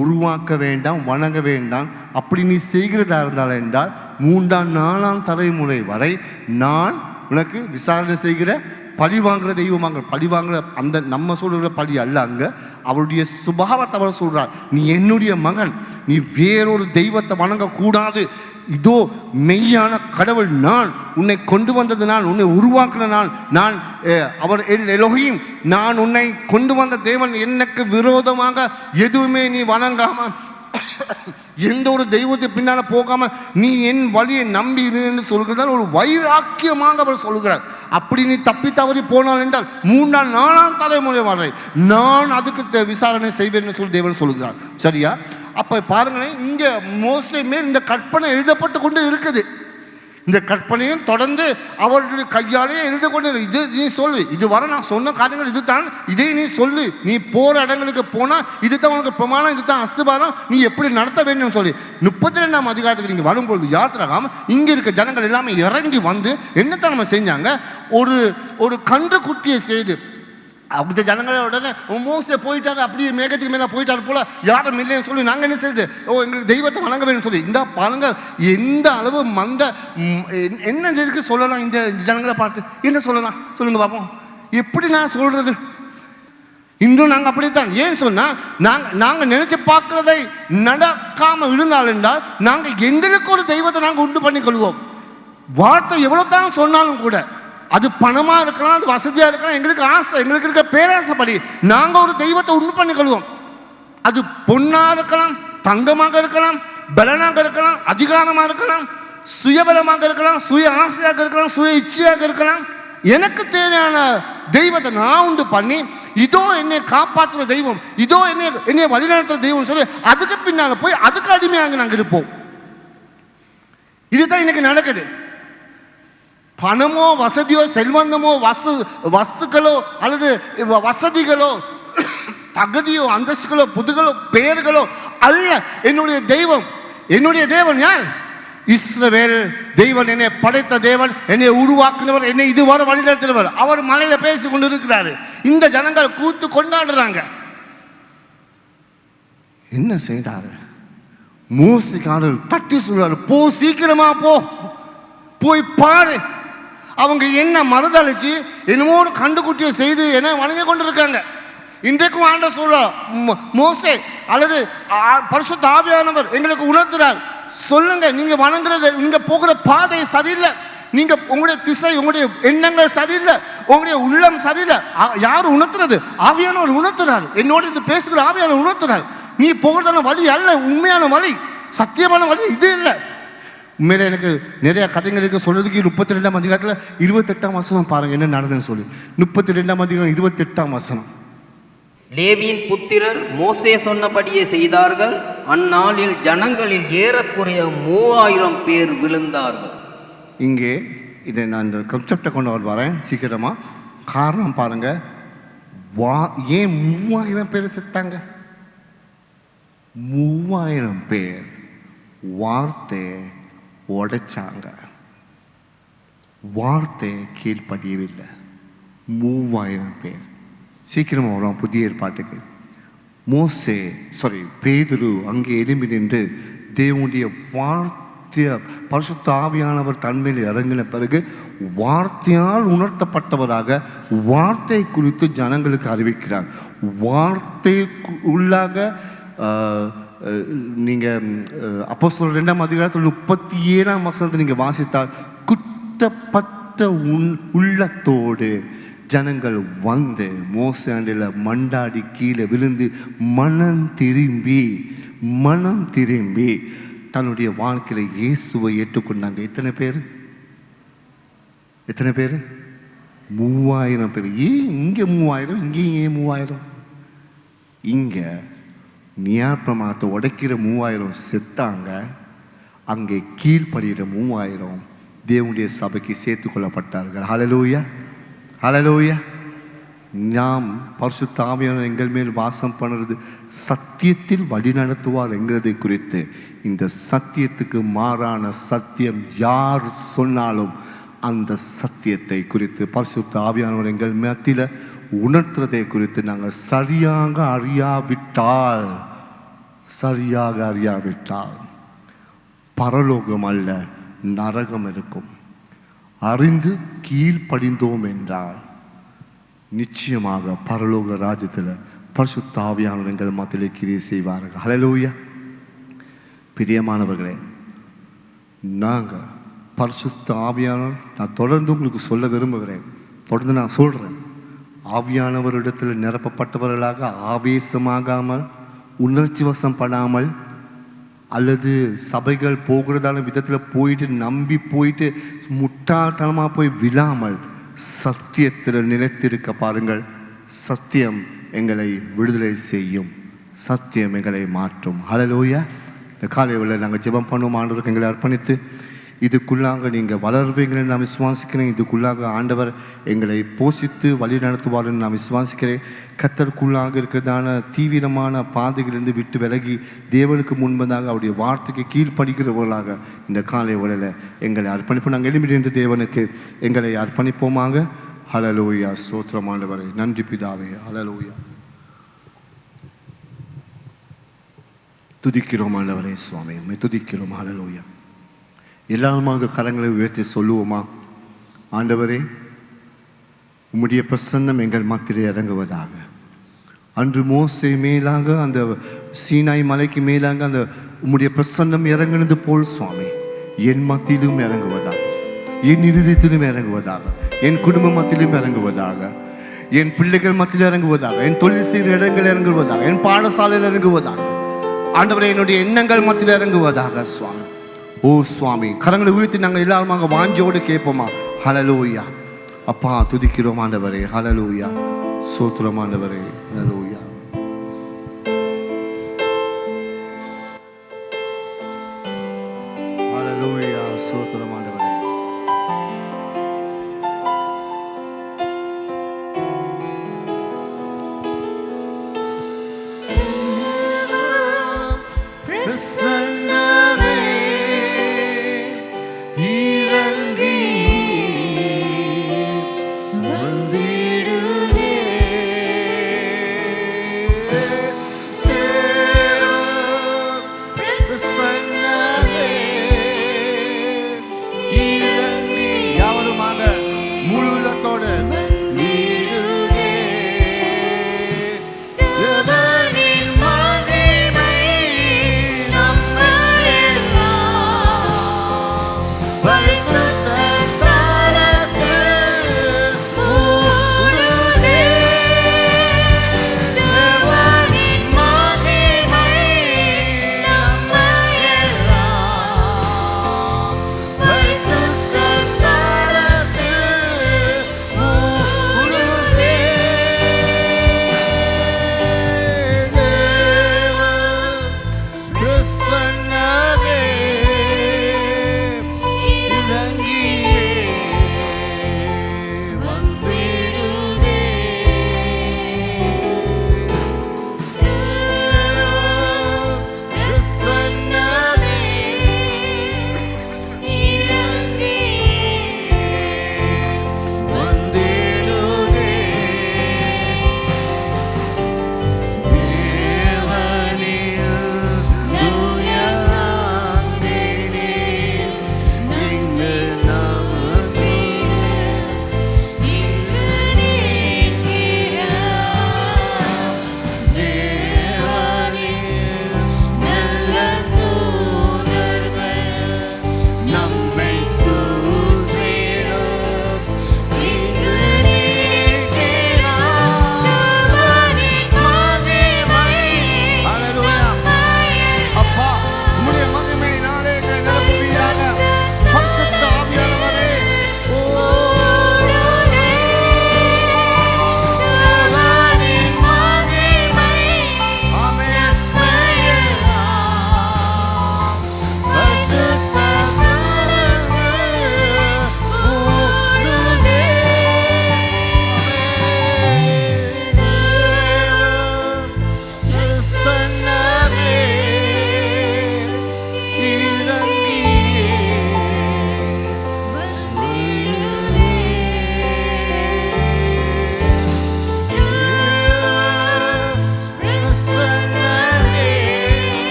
உருவாக்க வேண்டாம், வணங்க வேண்டாம். அப்படி நீ செய்கிறதா இருந்தால் என்றால் 3ஆம் 4ஆம் தலைமுறை வரை நான் உனக்கு விசாரணை செய்கிற பழி வாங்குற தெய்வமாக. பழி வாங்குற அந்த நம்ம சொல்கிற பழி அல்ல, அங்கே அவருடைய சுபாவத்தை அவர் சொல்கிறார். நீ என்னுடைய மகன், நீ வேறொரு தெய்வத்தை வணங்கக்கூடாது. இதோ மெய்யான கடவுள் நான், உன்னை கொண்டு வந்தது நான், உன்னை உருவாக்கின நான் அவர் எலோஹீம், நான் உன்னை கொண்டு வந்த தேவன். எனக்கு விரோதமாக எதுவுமே நீ வணங்காம, எந்த ஒரு தெய்வத்தை பின்னால போகாம நீ என் வழியை நம்பி இருந்து சொல்கிறார். ஒரு வைராக்கியமாக அவர் சொல்கிறார். அப்படி நீ தப்பி தவறி போனால் என்றால் 3ஆம் 4ஆம் தலைமுறை வரை நான் அதுக்கு விசாரணை செய்வேன் சொல்லி தேவன் சொல்கிறார். சரியா? அப்போ பாருங்களேன், இங்கே மோசே மேல் இந்த கற்பனை எழுதப்பட்டு கொண்டு இருக்குது. இந்த கற்பனையும் தொடர்ந்து அவர்களுடைய கையாலேயே எழுத கொண்டு, இது நீ சொல்லு, இது வர நான் சொன்ன காரியங்கள் இது தான், இதை நீ சொல்லு, நீ போகிற இடங்களுக்கு போனால் இது தான் உனக்கு பிரமாணம், இது தான் அஸ்திபாரம், நீ எப்படி நடத்த வேண்டும் சொல்லி 32ஆம் அதிகாரத்துக்கு நீங்கள் வரும்பொழுது யாத்திராகாம இங்கே இருக்க ஜனங்கள் எல்லாமே இறங்கி வந்து என்னத்தான் நம்ம செஞ்சாங்க? ஒரு கன்று குட்டியை செய்து அப்படி ஜனங்கள உடனே மோசே போயிட்டாரு, அப்படியே மேகத்துக்கு மேலே போயிட்டாரு போல, யாரும் இல்லைன்னு சொல்லி நாங்கள் என்ன செய்யுது? எங்களுக்கு தெய்வத்தை வணங்க வேணும்னு சொல்லி இந்த பாருங்க எந்த அளவு என்ன இதுக்கு சொல்லலாம்? இந்த ஜனங்களை பார்த்து என்ன சொல்லலாம் சொல்லுங்க பார்ப்போம். எப்படி நான் சொல்றது? இன்றும் நாங்கள் அப்படித்தான். ஏன் சொன்னால் நாங்கள் நினைச்சு பார்க்கறதை நடக்காமல் இருந்தால் என்றால் நாங்கள் எங்களுக்கு ஒரு தெய்வத்தை நாங்கள் உண்டு பண்ணி கொள்வோம். வார்த்தை எவ்வளோ தான் சொன்னாலும் கூட, அது பணமாக இருக்கலாம், அது வசதியாக இருக்கலாம், எங்களுக்கு ஆசை, எங்களுக்கு இருக்க பேராசைப்படி நாங்கள் ஒரு தெய்வத்தை உண்டு பண்ணிக்கொள்வோம். அது பொண்ணாக இருக்கலாம், தங்கமாக இருக்கலாம், பலனாக இருக்கலாம், அதிகாரமாக இருக்கலாம், சுயபலமாக இருக்கலாம், சுய ஆசையாக இருக்கலாம், சுய இச்சையாக இருக்கலாம். எனக்கு தேவையான தெய்வத்தை நான் உண்டு பண்ணி, இதோ என்னை காப்பாற்றுற தெய்வம், இதோ என்னை வழிநடத்துகிற தெய்வம் சொல்லி அதுக்கு பின்னால் போய் அதுக்கு அடிமையாக நாங்கள் இருப்போம். இதுதான் இன்னைக்கு நடக்குது. பணமோ வசதியோ செல்வந்தமோ வஸ்துக்களோ அல்லது வசதிகளோ தகுதியோ அந்தஸ்துகளோ புதுகளோ பெயர்களோ அல்ல என்னுடைய தெய்வம். என்னுடைய தேவன் யார்? இஸ்ரவேல் தெய்வன், என்னை படைத்த தேவன், என்னை உருவாக்குனவர், என்னை இதுவரை வழிநடத்தினவர். அவர் மலையில பேசி கொண்டு இருக்கிறாரு. இந்த ஜனங்கள் கூத்து கொண்டாடுறாங்க. என்ன செய்தாரு? மோசேக்காரர் தட்டி சொல்றாரு, போ, சீக்கிரமா போய் பாரு. அவங்க என்ன மறுதளிச்சு என்னமோ ஒரு கண்டுக்குட்டியை செய்து என்ன வணங்கி கொண்டிருக்காங்க. இன்றைக்கும் ஆண்டவர் சொல்றார், மோசே அல்லது பரிசுத்த ஆவியானவர் எங்களுக்கு உணர்த்துறார், சொல்லுங்க, நீங்க வணங்குறது, நீங்க போகிற பாதை சரியில்லை, நீங்க உங்களுடைய திசை, உங்களுடைய எண்ணங்கள் சரியில்லை, உங்களுடைய உள்ளம் சரியில்லை. யார் உணர்த்துறது? ஆவியானவர் உணர்த்துறாரு. என்னோட இது பேசுகிற ஆவியானவர் உணர்த்துறாரு. நீ போகிறதான வழி அல்ல, உண்மையான வழி, சத்தியமான வழி இது இல்லை. உண்மையில எனக்கு நிறைய கதைங்களுக்கு சொல்றதுக்கு 32ஆம் அதிகாரத்தில் 28ஆம் வசனம் பாருங்க என்ன நடந்ததுன்னு சொல்லி. 32ஆம் அதிகாரம் 28ஆம் வசனம். லேவியின் புத்திரர் மோசே சொன்னபடியே செய்தார்கள். அந்நாளில் ஜனங்களில் ஏறக்குறைய 3000 பேர் விழுந்தார்கள். இங்கே இதை நான் இந்த கன்செப்டை கொண்டு வரேன் சீக்கிரமா. காரணம் பாருங்க, ஏன் 3000 பேர் செத்தாங்க? 3000 பேர் வார்த்தை உடைச்சாங்க, வார்த்தை கீழ்ப்படியவில்லை. 3000 பேர் சீக்கிரமாக வரும் புதிய ஏற்பாட்டுக்கு. பேதுரு அங்கே எழும்பி நின்று தேவனுடைய வார்த்தைய பரிசுத்த ஆவியானவர் தன்மையில் இறங்கின பிறகு வார்த்தையால் உணர்த்தப்பட்டவராக வார்த்தை குறித்து ஜனங்களுக்கு அறிவிக்கிறார். வார்த்தை உள்ளாக நீங்கள் அப்போஸ்தலர் 2ஆம் அதிகாரத்தில் 37ஆம் வசனத்தை நீங்கள் வாசித்தால் குற்றப்பட்ட உள்ளத்தோடு ஜனங்கள் வந்து மோசேண்டில் மண்டாடி கீழே விழுந்து மனம் திரும்பி தன்னுடைய வாழ்க்கையில் இயேசுவை ஏற்றுக்கொண்டாங்க. எத்தனை பேர்? 3000 பேர். ஏன் இங்கே 3000? இங்கேயும் ஏன் 3000? இங்கே நியாயப்பிரமாணத்தை உடைக்கிற 3000 செத்தாங்க. அங்கே கீழ்ப்படுகிற 3000 தேவனுடைய சபைக்கு சேர்த்து கொள்ளப்பட்டார்கள். ஹல்லேலூயா, ஹல்லேலூயா. நாம் பரிசுத்த ஆவியானவர் எங்கள் மேல் வாசம் பண்ணுறது சத்தியத்தில் வழி நடத்துவார் என்கிறதை குறித்து, இந்த சத்தியத்துக்கு மாறான சத்தியம் யார் சொன்னாலும் அந்த சத்தியத்தை குறித்து பரிசுத்த ஆவியானவர் எங்கள் மத்தியில் உணர்த்துறதை குறித்து நாங்கள் சரியாக அறியாவிட்டால் பரலோகம் அல்ல நரகம் இருக்கும். அறிந்து கீழ்ப்படிந்தோம் என்றால் நிச்சயமாக பரலோக ராஜ்யத்தில் பரிசுத்த ஆவியானவர் எங்கள் மத்தியிலே கிரியை செய்வார்கள். ஹல்லேலூயா. பிரியமானவர்களே, நாங்கள் பரிசுத்த ஆவியானவர், நான் தொடர்ந்து உங்களுக்கு சொல்ல விரும்புகிறேன், தொடர்ந்து நான் சொல்கிறேன், ஆவியானவரிடத்தில் நிரப்பப்பட்டவர்களாக ஆவேசமாகாமல் உணர்ச்சி வசப்படாமல் அல்லது சபைகள் போகிறதான விதத்தில் போயிட்டு நம்பி போயிட்டு முட்டாள்தனமாக போய் விழாமல் சத்தியத்தில் நிலைத்திருக்க பாருங்கள். சத்தியம் எங்களை விடுதலை செய்யும், சத்தியம் எங்களை மாற்றும். ஹல்லேலூயா. இந்த காலையில் நாங்கள் ஜெபம் பண்ணுவோம். ஆண்டவருக்கு எங்களை அர்ப்பணித்து இதுக்குள்ளாக நீங்கள் வளர்வீங்கன்னு நான் விசுவாசிக்கிறேன். இதுக்குள்ளாக ஆண்டவர் எங்களை போஷித்து வழி நடத்துவார்ன்னு நான் விசுவாசிக்கிறேன். கர்த்தருக்குள்ளாக இருக்கிறதான தீவிரமான பாதைகளிலிருந்து விட்டு விலகி தேவனுக்கு முன்பதாக அவருடைய வார்த்தைக்கு கீழ்ப்படுகிறவர்களாக இந்த காலை வேளையில் எங்களை அர்ப்பணிப்போம். நாங்கள் எழும்பி நின்று தேவனுக்கு எங்களை அர்ப்பணிப்போமாக. ஹல்லேலூயா. ஸ்தோத்திரம் ஆண்டவரே. நன்றி பிதாவே. ஹல்லேலூயா. துதிக்கிறோம் ஆண்டவரே. சுவாமி உம்மை துதிக்கிறோம். ஹல்லேலூயா. எல்லாருமாக கரங்களை உயர்த்தி சொல்லுவோமா? ஆண்டவரே, உம்முடைய பிரசன்னம் எங்கள் மத்தியிலே இறங்குவதாக. அன்று மோசே மேலாக அந்த சீனாய் மலைக்கு மேலாக அந்த உம்முடைய பிரசன்னம் இறங்கினது போல் சுவாமி என் மத்தியிலும் இறங்குவதாக, என் இருதயத்திலும் இறங்குவதாக, என் குடும்ப மத்தியிலும் இறங்குவதாக, என் பிள்ளைகள் மத்தியில் இறங்குவதாக, என் தொழில் செய்கிற இடங்கள் இறங்குவதாக, என் பாடசாலையில் இறங்குவதாக. ஆண்டவரே, என்னுடைய எண்ணங்கள் மத்தியில் இறங்குவதாக சுவாமி. ஓ சுவாமி, கரங்களை உயர்த்தி நாங்கள் எல்லாருமாக வாஞ்சோடு கேட்போமா? ஹல்லேலூயா. அப்பா துதிக்கிறோம் ஆண்டவரே. ஹல்லேலூயா. ஸ்தோத்திரம் ஆண்டவரே. ஹல்லேலூயா. ஹல்லேலூயா. ஸ்தோத்திரம் ஆண்டவரே.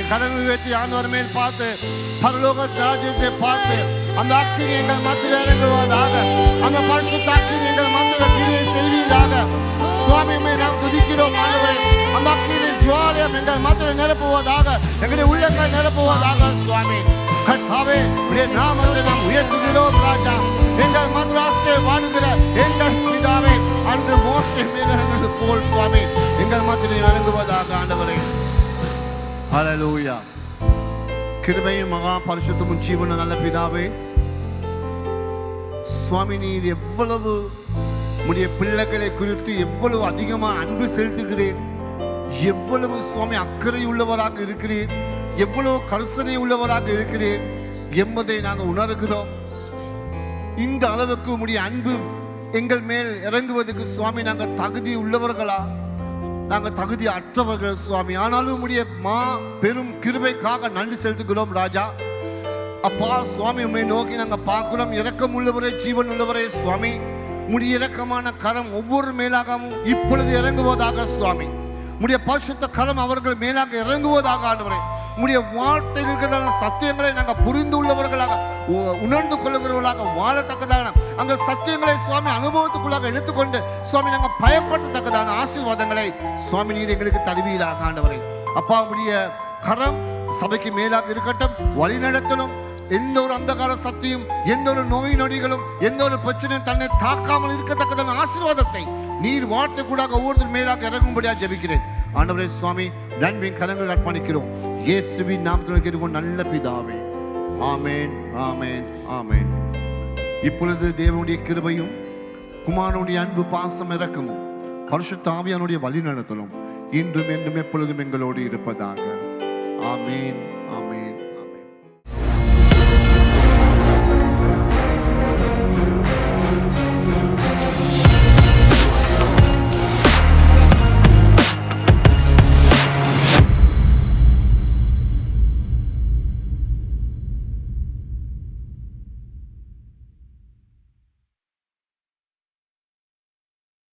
கரங்கள் உயர்த்தி ஆண்டவர் மேல் பார்த்து பரலோக ராஜ்யத்தை பார்த்து அந்த அக்கினி எங்கள் மத்தியில் இறங்குவதாக, அந்த பரிசுத்த அக்கினி எங்கள் மத்தியில் கிரியை செய்வீராக. சுவாமி நாம் துதிக்கிறோம் ஆண்டவரே. அந்த அக்கினி ஜுவாலியம் எங்கள் மத்தியில் நிரப்புவதாக, எங்களுடைய உள்ளங்கள் நிரப்புவதாக. சுவாமி கர்த்தாவே உடைய நாமத்தை நாம் உயர்த்துகிறோம் ராஜா. எங்கள் மதுராசை வாழுகிற எங்கள் பிதாவே, அன்று மோசே மேலிறங்கினது போல் சுவாமி எங்கள் மத்தியில் இறங்குவதாக ஆண்டவரே. ஹல்லேலூயா. கிருபையும் மகா பரிசுத்தமும் ஜீவனும் நல்ல பிதாவே, சுவாமி நீர் எவ்வளவு உடைய பிள்ளைகளை குறித்து எவ்வளவு அதிகமாக அன்பு செலுத்துகிறேன், எவ்வளவு சுவாமி அக்கறை உள்ளவராக இருக்கிறேன், எவ்வளவு கருசனை உள்ளவராக இருக்கிறேன் என்பதை நாங்கள் உணர்கிறோம். இந்த அளவுக்கு உடைய அன்பு எங்கள் மேல் இறங்குவதற்கு சுவாமி நாங்கள் தகுதி உள்ளவர்களா? நாங்கள் தகுதி அற்றவர்கள் சுவாமி. ஆனாலும் உடைய பெரும் கிருபைக்காக நன்றி செலுத்துகிறோம் ராஜா. அப்பா சுவாமி உண்மை நோக்கி நாங்கள் பார்க்கிறோம். இரக்கம் உள்ளவரே, ஜீவன் உள்ளவரே சுவாமி, உடைய இரக்கமான கரம் ஒவ்வொரு மேலாகவும் இப்பொழுது இறங்குவதாக சுவாமி. உடைய பரிசுத்த கரம் அவர்கள் மேலாக இறங்குவதாக ஆண்டவரே. உடைய வார்த்தையில் இருக்கிற சத்தியங்களை நாங்கள் புரிந்து உள்ளவர்களாக, உணர்ந்து கொள்ளுகிறவர்களாக வாழத்தக்கதான அந்த சத்தியங்களை சுவாமி அனுபவத்துக்குள்ளாக எடுத்துக்கொண்டு சுவாமி நாங்கள் பயன்படுத்தத்தக்கதான ஆசீர்வாதங்களை சுவாமி நீர் எங்களுக்கு தருவீராக ஆண்டவரே. அப்பா உடைய கரம் சபைக்கு மேலாக இருக்கட்டும், வழி நடத்தணும். எந்த ஒரு அந்தகார சக்தியும், எந்த ஒரு நோய் நொடிகளும், எந்த ஒரு பிரச்சனையும் தன்னை தாக்காமல் இருக்கத்தக்கதான ஆசீர்வாதத்தை நீர் வார்த்தை கூட ஒவ்வொருத்தர் மேலாக இறங்கும்படியாக ஜெபிக்கிறேன் ஆண்டவரே. சுவாமி நன்பின் கரங்கள் அர்ப்பணிக்கிறோம் இயேசுவின் நாமத்தில் கேட்டுக்கொண்டு நல்ல பிதாவே. ஆமேன், ஆமேன், ஆமேன். இப்பொழுது தேவனுடைய கிருபையும் குமாரனுடைய அன்பு பாசம் இறக்கமும் பரிசுத்த ஆவியானுடைய வழி நடத்தலும் இன்றும் என்றும் எப்பொழுதும் எங்களோடு இருப்பதாக. ஆமேன்.